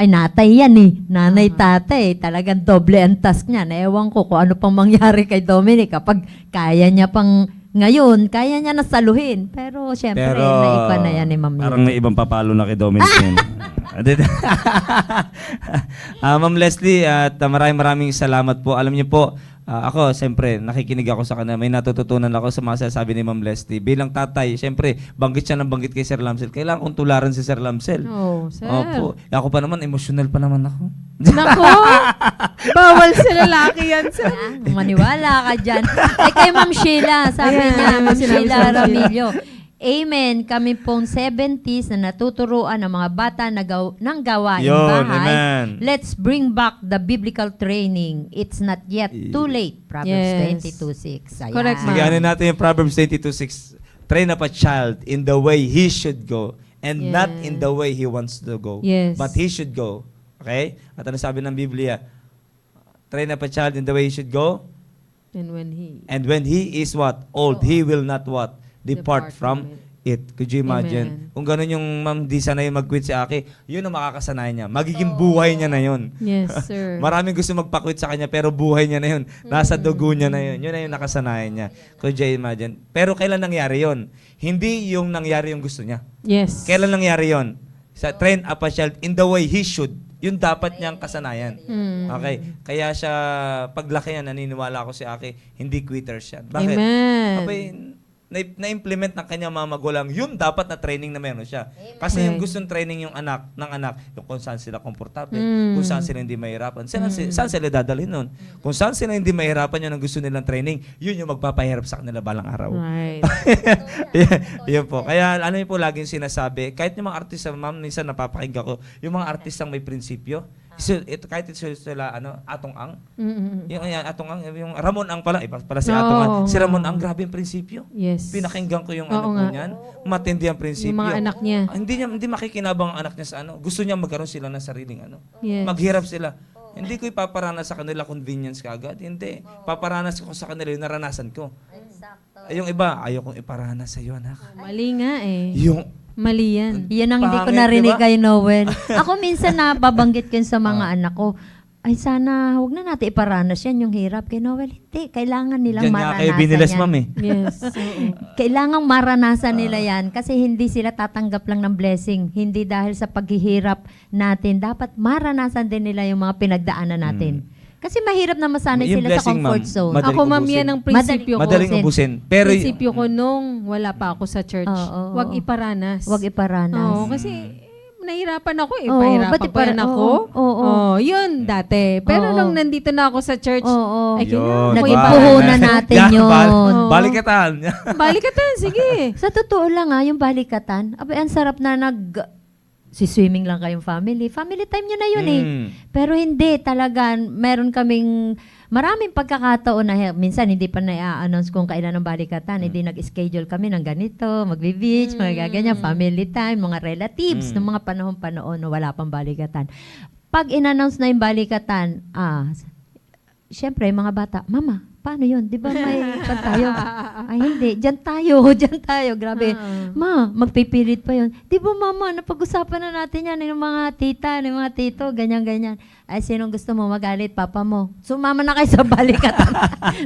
natay yan eh. Nanay tatay. Talagang doble ang task niya. Ewan ko kung ano pang mangyari kay Dominic kapag kaya niya pang ngayon, kaya niya nasaluhin. Pero syempre, naipa na yan ni Ma'am Parang Eugene. may ibang papalo na kay Dominic yun. Ma'am Leslie, at maraming salamat po. Alam niyo po, ako, siyempre, nakikinig ako sa kanya. May natututunan ako sa mga sinasabi ni Ma'am Leslie. Bilang tatay, siyempre, banggit siya ng banggit kay Sir Lamsel. Kailangan kong tularan si Sir Lamsel. sir. Opo. Ako pa naman, emotional pa naman ako. Nako, bawal sa lalaki yan, sir. Maniwala ka dyan. Kay Ma'am Sheila, sabi Ayan, niya, Ma'am sinabi Sheila sa Sheila. Ramillo, Amen. Kami pong 70s na natuturuan ng mga bata na ng gawaing Yun, bahay. amen. Let's bring back the biblical training. It's not yet too late. Proverbs Yes. 22:6. Ayan. Correct, Sige, ano natin yung Proverbs 22:6. Train up a child in the way he should go and not in the way he wants to go. Yes. But he should go. Okay? At ano sabi ng Biblia? Train up a child in the way he should go. And And when he is what? Old, he will not what? Depart Depart from from it. Could you imagine? Amen. Kung gano'n yung ma'am, di sanay mag-quit si Aki, yun ang makakasanayan niya. Magiging buhay niya na yun. Yes, sir. Maraming gusto magpa-quit sa kanya, pero buhay niya na yun. Nasa dugo niya na yun. Yun na yung nakasanayan niya. Could you imagine? Pero kailan nangyari yun? Hindi yung nangyari yung gusto niya. Yes. Kailan nangyari yun? Sa train up a child in the way he should. Yun dapat niyang kasanayan. Okay? Kaya siya, paglaki niya, naniniwala ako si Aki, hindi quitters siya. Bakit? Amen. Abay, na-implement ng kanyang mga magulang, yun dapat na training na meron siya. Kasi yung gustong training yung anak, ng anak, yung kung saan sila komportable, kung saan sila hindi mahirapan, saan sila dadalhin nun. Kung saan sila hindi mahirapan, yun ang gusto nilang training, yun yung magpapahirap sa kanila balang araw. Right. Yun po. Kaya ano yun po laging sinasabi, kahit yung mga artista, ma'am, minsan napapakinggan ko, yung mga artistang may prinsipyo, kahit ito sila, Atong Ang, yung Atong Ang, yung Ramon Ang pala, iba pala si Atong Ang. Si Ramon Ang, grabe yung prinsipyo. Yes. Pinakinggan ko yung Oo ano po nga. niyan. Matindi ang prinsipyo. Yung mga anak niya. Hindi makikinabang ang anak niya sa ano. Gusto niya magkaroon sila ng sariling Yes. Maghirap sila. Hindi ko ipaparanas sa kanila convenience kaagad. Hindi. Paparanas ko sa kanila yung naranasan ko. Yung iba, ayaw kong iparanas sa iyo, anak. Mali nga eh. Yung Mali yan. Yan ang hindi ko Pangit, narinig diba? kay Noel. Ako minsan nababanggit ko yun sa mga anak ko. Ay sana, huwag na natin iparanas yan yung hirap. Kay Noel, hindi. Kailangan nilang Diyan nga kayo maranasan binilas, yan. ma'am eh. Yes. Oo. Kailangang maranasan nila yan kasi hindi sila tatanggap lang ng blessing. Hindi dahil sa paghihirap natin. Dapat maranasan din nila yung mga pinagdaanan natin. Kasi mahirap na masanay Yung sila sa blessing, comfort ma'am, zone. madaling Ako, ma'am, ubusin. yan ang prinsipyo ko. Madaling ubusin. Pero Prinsipyo ko nung wala pa ako sa church. Oo, Huwag oo. iparanas. Huwag iparanas. Oo, kasi nahirapan ako eh. Oo, Pahirapan ba't pa yan ako. oo. Yun, dati. Pero Oo. nung nandito na ako sa church, Oo. ay Yun, kailangan ko Naging balik. puhunan natin yun. Oo. Balikatan. Balikatan, sige. Sa totoo lang yung balikatan, abay, ang sarap na si swimming lang kayong family. Family time nyo na yun eh. Pero hindi, talaga, meron kaming maraming pagkakataon na minsan hindi pa na-announce kung kailan ang balikatan. Hindi nag-schedule kami ng ganito, magbe-beach, mga ganyan, family time, mga relatives, ng mga panahon-panahon na wala pang balikatan. Pag in-announce na yung balikatan, syempre, mga bata, Mama, paano yun? Di ba may pan tayo? Ay, hindi. Diyan tayo. Diyan tayo. Grabe. Ma, magpipilit pa yun. Di ba, Mama, napag-usapan na natin yan ng mga tita, ng mga tito, ganyan-ganyan. Ay, sinong gusto mo magalit? Papa mo. Sumama na kayo sa balikatan.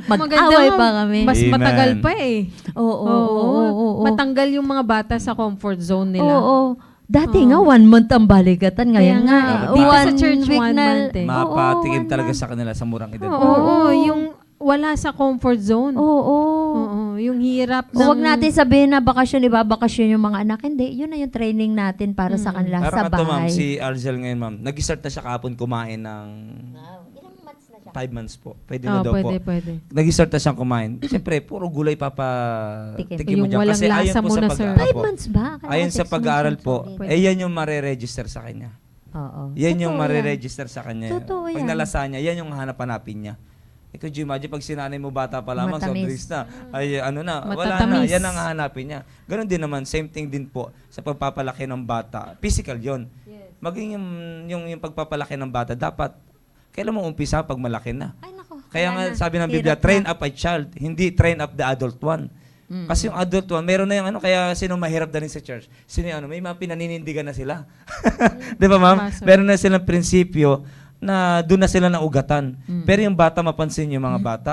Mag-away nga, pa kami. Mas Amen. matagal pa eh. Oo. Matanggal yung mga bata sa comfort zone nila. Oo. Dati nga, 1 month ang balikatan. Ngayon Kaya nga, nga, dito sa church, 1 month eh. Mapatikim 1 talaga month. sa kanila sa murang edad. Oo, yung wala sa comfort zone. Oo. Oo, yung hirap ng... Huwag natin sabihin na bakasyon, ibabakasyon yung mga anak. Hindi, yun na yung training natin para sa kanila sa Parang ito, ma'am, bahay. si Argel ngayon, ma'am. Nag-start na siya kahapon kumain ng 5 months po. Pwede na daw po. pwede. Nag-start na siyang kumain. Siyempre, puro gulay Tikim. tikim mo Yung dyan. walang Kasi ayon lasa po sa muna, pag sir. 5 months ba? Akala ayon ko sa 6 pag-aaral months. po, Pwede. yan yung mariregister sa kanya. Oo. Yan Totoo yung mariregister sa kanya. Totoo Pag yan. nalasa niya, yan yung hanap-hanapin niya. Could you imagine pag sinanay mo bata pa lamang, soft Matamis. drinks na, ay ano na, wala na, Matatamis. yan ang hahanapin niya. Ganon din naman, same thing din po sa pagpapalaki ng bata. Physical yon. Maging yung pagpapalaki ng bata, dapat, kailan mo umpisa pag malaki na? Ay, nako. Kaya nga na. sabi ng Hirap Biblia, na. train up a child, hindi train up the adult one. Kasi yung adult one, meron na yung kaya sino mahirap din sa church? Sino yung may mga pinaninindigan na sila. Di ba, ma'am? Tama, sir. Meron na silang prinsipyo na doon na sila naugatan. Pero yung bata, mapansin yung mga bata,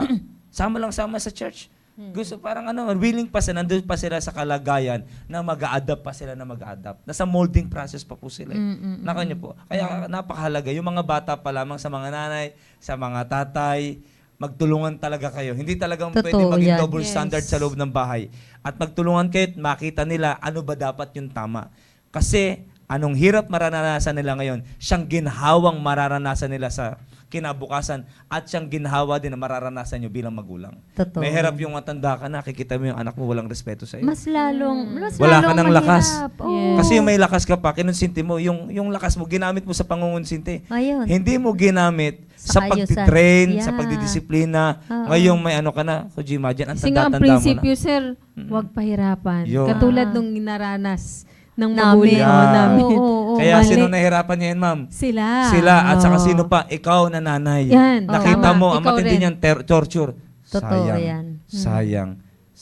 sama lang sama sa church. Gusto parang willing pa sila, nandun pa sila sa kalagayan na mag-a-adapt pa sila na mag-a-adapt. Nasa molding process pa po sila. Naka niyo po. Kaya napakahalaga, yung mga bata pa lamang sa mga nanay, sa mga tatay, magtulungan talaga kayo. Hindi talagang Totoo pwede maging yan. double standard sa loob ng bahay. At magtulungan kayo at makita nila ano ba dapat yung tama. Kasi anong hirap mararanasan nila ngayon, siyang ginhawang mararanasan nila sa kinabukasan at siyang ginhawa din na mararanasan nyo bilang magulang. Totoo. May hirap yung matanda ka na, kikita mo yung anak mo walang respeto sa'yo. Mas lalong Wala ka ng lakas. mahirap. Oo. Yes. Kasi yung may lakas ka pa, kinonsinti mo, yung lakas mo, ginamit mo sa pangungonsinti. Ayun. Hindi mo ginamit Sa sa kaayusan. pagtitrain, sa Yeah. pagdidisiplina. Oo. Ngayong may ano ka na, could you imagine, ang Kasi nga ang tanda-tanda mo na. prinsipyo, sir, huwag pahirapan. Yun. Katulad nung inaranas ng Namin. magulang Yeah. namin. Oo. Kaya Mali. sino nahirapan niya yan, ma'am? Sila. Sila. At saka Oo. sino pa? Ikaw na nanay. Yan. Nakita Tama. mo, ang Ikaw matindi rin. niyang torture. Totoo Sayang. yan. Sayang.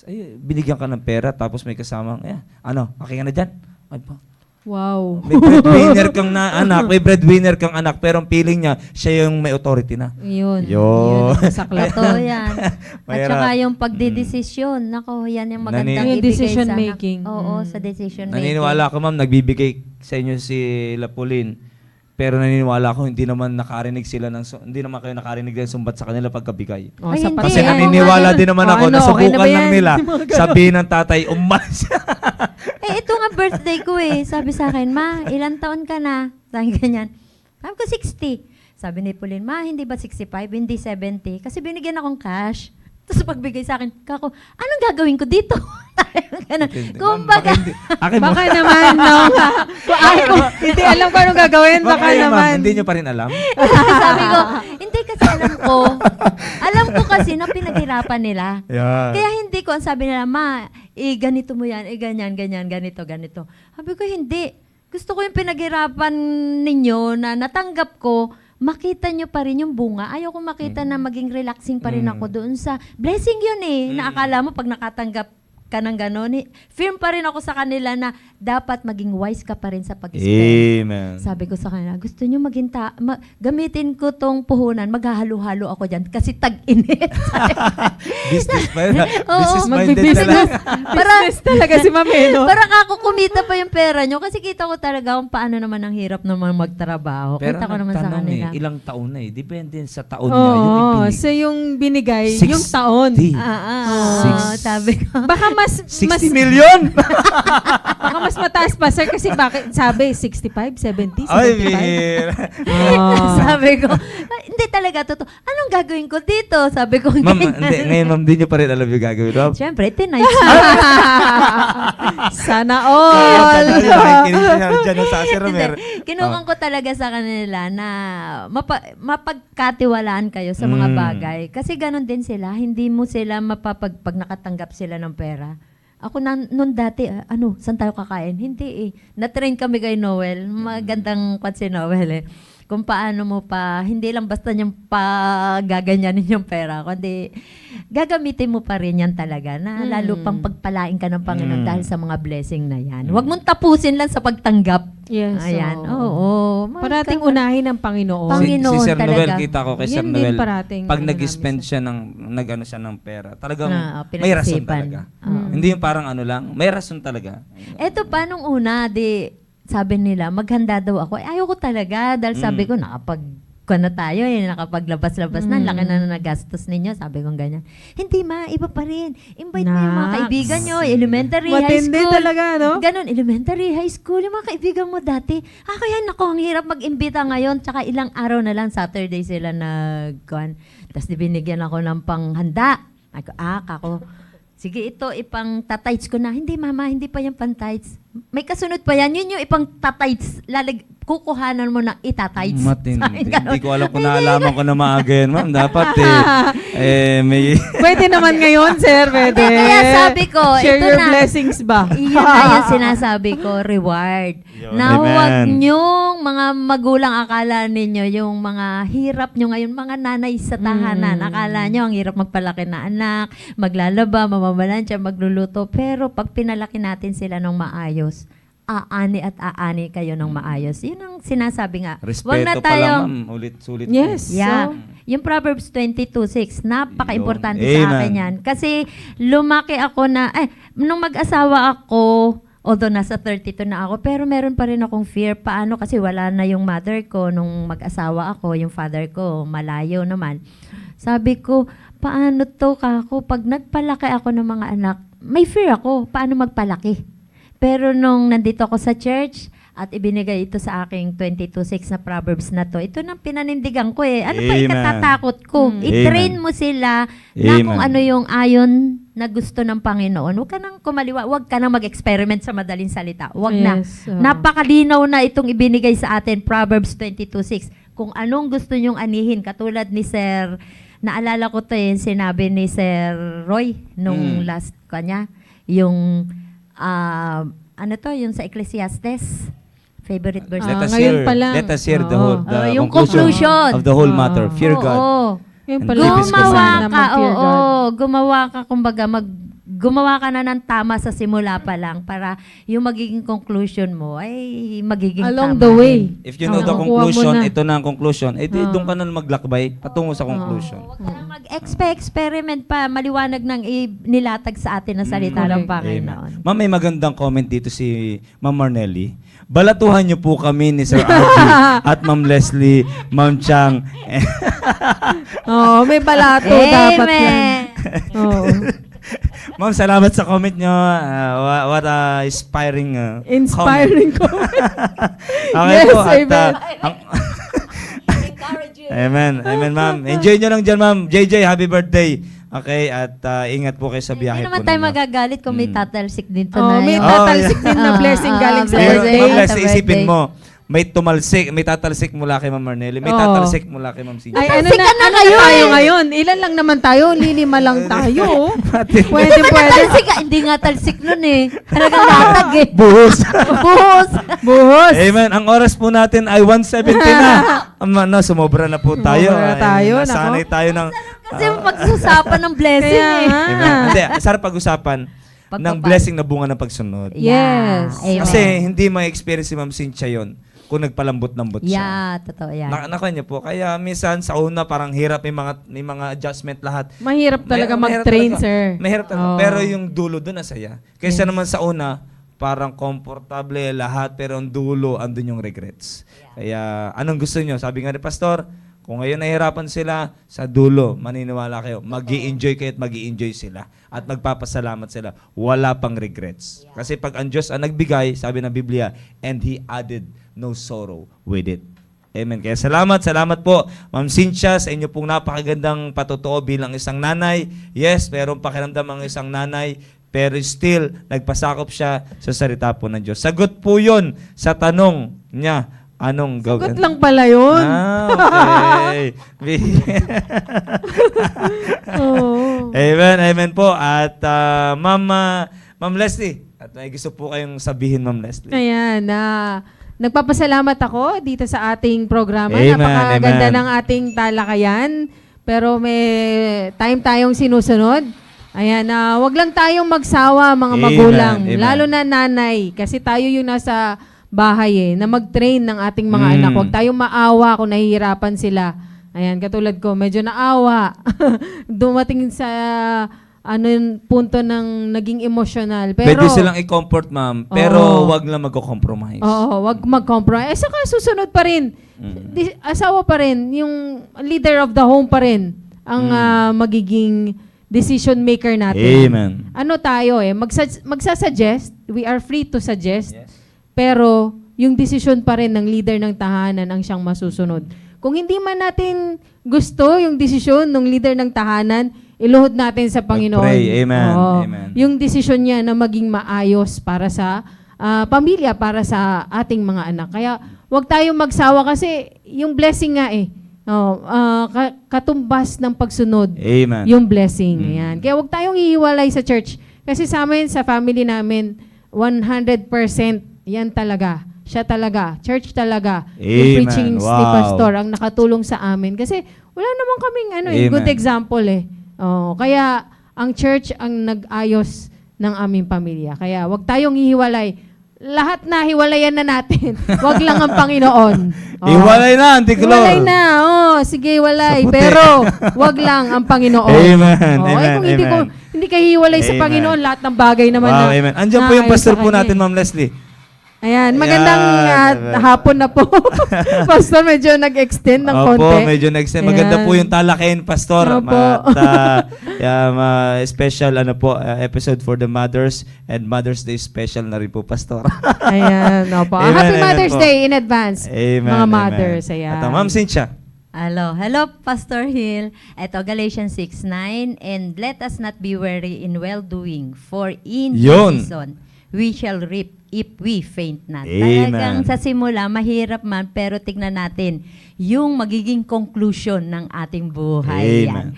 Ay, binigyan ka ng pera, tapos may kasamang, okay ka na dyan? Ay pa. Wow. May breadwinner kang anak, may breadwinner kang anak, pero ang feeling niya, siya yung may authority na. Yun. Yun. ang saklap. Totoo yan. At Mahirap. saka yung pagdidesisyon. Nako, yan yung magandang Yung ibigay decision sa anak. making. Oo, sa decision making. Naniniwala ako, ma'am, nagbibigay sa inyo si Lapulin. Pero naniniwala ako, hindi naman hindi naman kayo nakarinig ng sumbat sa kanila pagkabigay. Oh, Ay, sapat hindi. Kasi yan. naniniwala din naman ako, okay nasubukan na ba lang yan? nila, Mga ganun. sabihin ng tatay, umalis. Ito nga birthday ko eh. Sabi sa akin, ma, ilang taon ka na? Sabi ganyan. Sabi ko, 60. Sabi ni Pauline, ma, hindi ba 65? Hindi 70. Kasi binigyan akong cash. Tapos pagbigay sa akin, kako, anong gagawin ko dito? Ganun. Kumbaga, Akin mo. Baka naman, no. Hindi alam ko anong gagawin. Baka Baka yan, ma'am, naman. hindi nyo pa rin alam. sabi ko, hindi kasi alam ko kasi na pinaghirapan nila. Yeah. Kaya hindi ko, ang sabi nila, ma, ganito mo yan, ganyan, ganito. Sabi ko, hindi. Gusto ko yung pinaghirapan ninyo na natanggap ko, makita nyo pa rin yung bunga. Ayaw ko makita na maging relaxing pa rin ako doon sa, blessing yun eh, na akala mo pag nakatanggap ka ng gano'n, firm pa rin ako sa kanila na dapat maging wise ka pa rin sa pag-spend. Amen. Sabi ko sa kanila, gusto nyo maging gamitin ko tong puhunan, maghahalo-halo ako dyan kasi tag-init. Business-minded Magbi-business. talaga. Business talaga si Ma'am no? Parang ako kumita pa yung pera nyo kasi kita ko talaga kung paano naman ang hirap naman magtrabaho. Pero Kita ko naman sa nagtanong kanila. ilang taon na Depende sa taon niya. Yung Oo. ipinig. So yung binigay, 60. yung taon. Sabi ko. Baka mas 60 million! baka mas mataas pa sir kasi bakit sabi 65, 70, 75. Ay, Mir. Sabi ko, hindi talaga totoo. Anong gagawin ko dito? Sabi ko, Ma'am, ganyan. hindi, ngayon ma'am, di nyo pa rin alam yung gagawin. Ma'am. Siyempre, tinights. Sana all. Diyan sa Sir Romer. Kinukuha ko talaga sa kanila na mapagkatiwalaan kayo sa mga bagay. Kasi ganun din sila. Hindi mo sila pag nakatanggap sila ng pera. Ako noon dati, saan tayo kakain? Hindi eh. Na-train kami kay Noel. Magandang kwat si Noel eh. Kung paano mo hindi lang basta niyang gaganyanin yung pera, kundi gagamitin mo pa rin yan talaga na lalo pang pagpalain ka ng Panginoon dahil sa mga blessing na yan. Huwag mong tapusin lang sa pagtanggap. Yes. Ayan. Oo. Parating unahin ng Panginoon. Panginoon Si Sir talaga. Noel, kita ko kay Sir Yan din Noel, parating pag ano nag-spend namin siya ng pera, talagang Na, may rason pinag-isipan. talaga. Oo. Hindi yung parang lang, may rason talaga. Eto pa, nung una, sabi nila, maghanda daw ako. Ayaw ko talaga dahil sabi ko, nakapaglabas-labas na, laki na nagastos ninyo. Sabi ko ganyan. Hindi ma, iba pa rin. Invite mo yung mga Naks. kaibigan nyo, elementary, high Matindi school. talaga, no? Ganon, elementary, high school, yung mga kaibigan mo dati. Kaya ang hirap mag-imbita ngayon. Tsaka ilang araw na lang, Saturday sila Tapos binigyan ako ng panghanda. Ako, sige, ito, ipang tatights ko na. Hindi, mama, hindi pa yung pang-tights. May kasunod pa yan. Yun yung ipang tatights. Kukuhanan mo na itatights. Matindi. Hindi ko alam kung naalaman ko na maaga yan, ma'am. Dapat may... Pwede naman ngayon, sir. Pwede. Kaya sabi ko, share ito your na. blessings ba? Iyan na yung sinasabi ko, reward. Yun. Na huwag Amen. nyong mga magulang akala ninyo, yung mga hirap nyo ngayon, mga nanay sa tahanan, akala nyo ang hirap magpalaki na anak, maglalaba, mamamalansya, magluluto. Pero pag pinalaki natin sila ng maayos, aani at aani kayo ng maayos. Yun ang sinasabi nga. Huwag na Respeto pa lang, tayong- ma'am. Ulit-sulit. Yes. Yeah. So, Yung Proverbs 22:6, napaka-importante Yun. sa Amen. akin yan. Kasi lumaki ako nung mag-asawa ako, although nasa 32 na ako, pero meron pa rin akong fear. Paano? Kasi wala na yung mother ko nung mag-asawa ako, yung father ko, malayo naman. Sabi ko, paano to kako? Pag nagpalaki ako ng mga anak, may fear ako. Paano magpalaki? Pero nung nandito ako sa church, at ibinigay ito sa aking 22:6 na Proverbs na to. Ito nang pinanindigan ko eh. Ano pa Amen. ikatatakot ko? Mm. I-train Amen. mo sila na kung Amen. ano yung ayon na gusto ng Panginoon. Huwag ka nang kumaliwa. Huwag ka nang mag-experiment sa madaling salita. Huwag na. Yes, oo. Napakalinaw na itong ibinigay sa atin, Proverbs 22:6. Kung anong gusto nyong anihin, katulad ni Sir, naalala ko to eh, sinabi ni Sir Roy nung last kanya, yung, ano to, yung sa Ecclesiastes, favorite verse. ngayon pa lang. Let us hear the Oo. whole the Yung conclusion conclusion. of the whole Oo. matter. Fear God. Oo. Yun And pala. keep His Gumawa commandments. ka, Fear God. gumawa ka, kumbaga, gumawa ka na ng tama sa simula pa lang para yung magiging conclusion mo ay magiging Along tama the way. rin. If you know the Nakukuha mo conclusion, na. ito na ang conclusion, doon ka na maglakbay patungo sa conclusion. Huwag ka na mag-experiment pa, maliwanag ng nilatag sa atin ng salita ng correct. Panginoon. Ma'am, may magandang comment dito si Ma'am Marnelly. Balatuhan niyo po kami ni Sir Archie at Ma'am Leslie, Ma'am Chang. Oo, may balato dapat yan. Amen. Oo. Ma'am, salamat sa comment niyo. What a inspiring Inspiring ko. Okay Yes, po. At, amen. Amen. Amen, ma'am. Enjoy nyo lang dyan, ma'am. JJ, happy birthday. Okay, at ingat po kayo sa Hindi biyahe naman po tayo ninyo. magagalit kung may tatalsik din to Oh, na may yun. tatalsik din na Ah, blessing galing sa blessing. Pero, birthday. Ma'am Sa Leslie, birthday. isipin mo, may tatalsik mula kay Ma'am Marnelly, may Oo. tatalsik mula kay Ma'am Cynthia. Ay, ano Tatalsik na, ka na ano ngayon. tayo ngayon? Ilan lang naman tayo? Lilima lang tayo. Pwede, pwede. Talsik ka. Hindi nga talsik nun eh. Talagang latag eh. Buhos. Buhos. Buhos. Amen. Ang oras po natin ay 1:70 na. Sumobra na po tayo. Sumobra na tayo, Ay, nasanay nako. tayo ng... Kasi pagsusapan ng blessing Kaya eh. nga. Amen. Hindi, sarap pag-usapan ng Pagpapa- blessing na bunga ng pagsunod. Yes. Amen. Kasi hindi ma-experience si Ma'am Cynthia yon kung nagpalambot-lambot siya. Yeah, totoo yan. Nakuha niyo po. Kaya minsan sa una parang hirap, may mga adjustment lahat. Mahirap talaga Mahirap mag-train, talaga. sir. Mahirap talaga. Oo. Pero yung dulo doon nasaya. Kaysa naman sa una, parang komportable lahat pero ang dulo andun yung regrets. Kaya anong gusto niyo? Sabi nga ni Pastor, kung ngayon nahihirapan sila, sa dulo, maniniwala kayo, mag-i-enjoy kayo at mag-i-enjoy sila. At magpapasalamat sila. Wala pang regrets. Kasi pag ang Diyos ang nagbigay, sabi ng Biblia, and He added no sorrow with it. Amen. Kaya salamat po, Ma'am Cynthia, sa inyo pong napakagandang patotoo bilang isang nanay. Yes, merong pakiramdam ang isang nanay, pero still, nagpasakop siya sa salita po ng Diyos. Sagot po yun sa tanong niya, anong Sagot gawin? lang pala yun. Okay. Oo. Amen, amen po. At Ma'am Leslie, at may gusto po kayong sabihin, Ma'am Leslie. Ayan, nagpapasalamat ako dito sa ating programa. Amen, Napakaganda amen. ng ating talakayan. Pero may time tayong sinusunod. Ayan, wag lang tayong magsawa mga Amen, magulang. amen. Lalo na nanay. Kasi tayo yung nasa bahay na mag-train ng ating mga Mm. anak. Huwag tayong maawa kung nahihirapan sila. Ayan, katulad ko, medyo naawa. Dumating sa yung punto ng naging emotional. Pero, Pwede silang i-comfort, ma'am, pero Oo. wag lang mag-compromise. Oo, wag mag-compromise. Saka susunod pa rin. Asawa pa rin, yung leader of the home pa rin ang magiging decision maker natin. Amen. Ano tayo magsasuggest, we are free to suggest, Yes. pero yung decision pa rin ng leader ng tahanan ang siyang masusunod. Kung hindi man natin gusto yung desisyon ng leader ng tahanan, iluhod natin sa Panginoon. Mag-pray. Amen. Oo. Amen. Yung desisyon niya na maging maayos para sa pamilya, para sa ating mga anak. Kaya wag tayong magsawa kasi yung blessing nga katumbas ng pagsunod Amen. yung blessing. Ayan. Kaya wag tayong hihiwalay sa church. Kasi sa amin, sa family namin, 100% yan talaga. Siya talaga. Church talaga. Yung Amen. preachings ni Wow. Pastor ang nakatulong sa amin. Kasi wala naman kaming Amen. good example eh. Kaya ang church ang nag-ayos ng aming pamilya. Kaya wag tayong hihiwalay. Lahat na hiwalayan na natin. Wag lang ang Panginoon. Iwalay na, Antiklor. Hiwalay na. Sige, walay. Sa puti. Pero wag lang ang Panginoon. Amen. Kung Amen. hindi ka hiwalay sa Amen. Panginoon, lahat ng bagay naman Wow, na amen. Andiyan po yung naayos pastor sa po kanya natin, eh. Ma'am Leslie. Ayan, magandang hapon na po. Pastor, medyo nag-extend ng Opo, konti. medyo nag-extend. Maganda Ayan. po yung talakayin, Pastor. Opo. Special episode for the mothers and Mother's Day special na rin po, Pastor. Ayan, opo. Amen, Happy amen Mother's po. Day in advance. Amen. Mga amen. mothers, ayan. At Ma'am Cynthia. Hello, Pastor Hill. Ito, Galatians 6:9, and let us not be weary in well-doing, for in Yun. season we shall reap if we faint not. Amen. Talagang sa simula, mahirap man, pero tignan natin yung magiging conclusion ng ating buhay. Amen.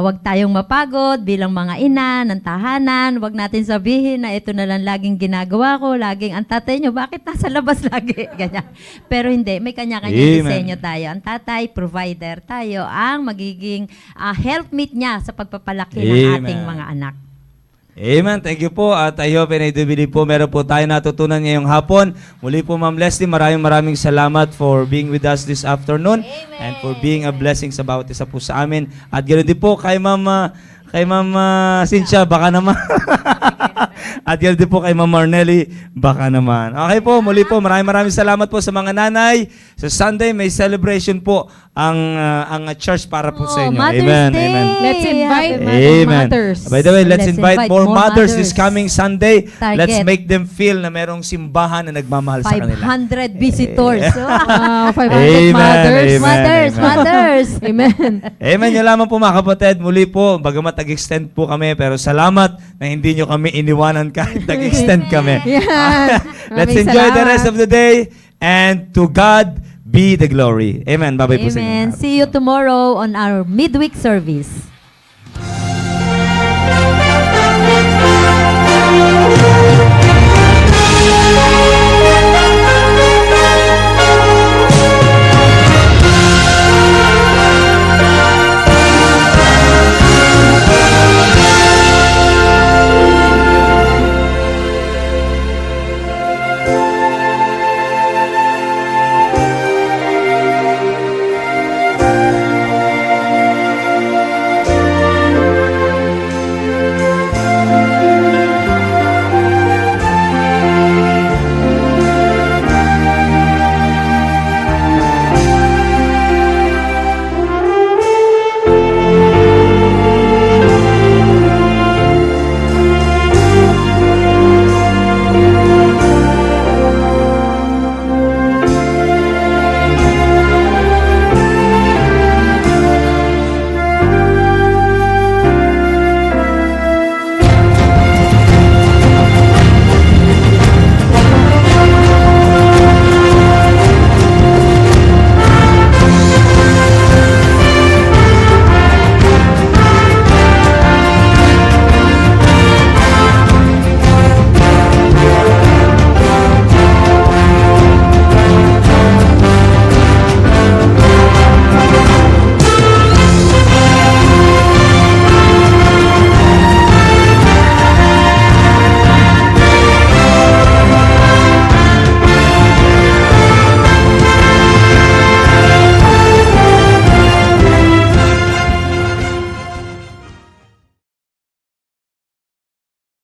Huwag tayong mapagod bilang mga ina ng tahanan. Huwag natin sabihin na ito na lang laging ginagawa ko, laging ang tatay nyo, bakit nasa labas lagi? Ganyan. Pero hindi, may kanya-kanya Amen. disenyo tayo. Ang tatay, provider tayo, ang magiging helpmate niya sa pagpapalaki ng Amen. ating mga anak. Amen. Thank you po. At I hope and I do believe po meron po tayo natutunan ngayong hapon. Muli po, Ma'am Leslie, maraming salamat for being with us this afternoon. And for being a blessing sa bawat isa po sa amin. At ganoon din po kay Ma'am Cynthia, baka naman. At ganoon din po kay Ma'am Marnelly, baka naman. Okay po, muli po, maraming salamat po sa mga nanay. Sa Sunday, may celebration po ang church para po sa inyo. Mother's Amen. Day! Amen. Let's invite Happy more Amen. mothers. By the way, let's Let's invite invite more more mothers mothers. this coming Sunday. Target. Let's make them feel na merong simbahan na nagmamahal sa kanila. 500 visitors. 500 Amen, mothers. amen. Mothers. Amen. Amen. Yun lamang po mga kapatid. Muli po, bagamat nag-extend po kami, pero salamat na hindi nyo kami iniwanan kahit nag-extend kami. Yan. Let's Maraming enjoy the salamat. rest of the day, and to God be the glory. Amen. Bye-bye po sa inyo. Amen. See you tomorrow on our midweek service.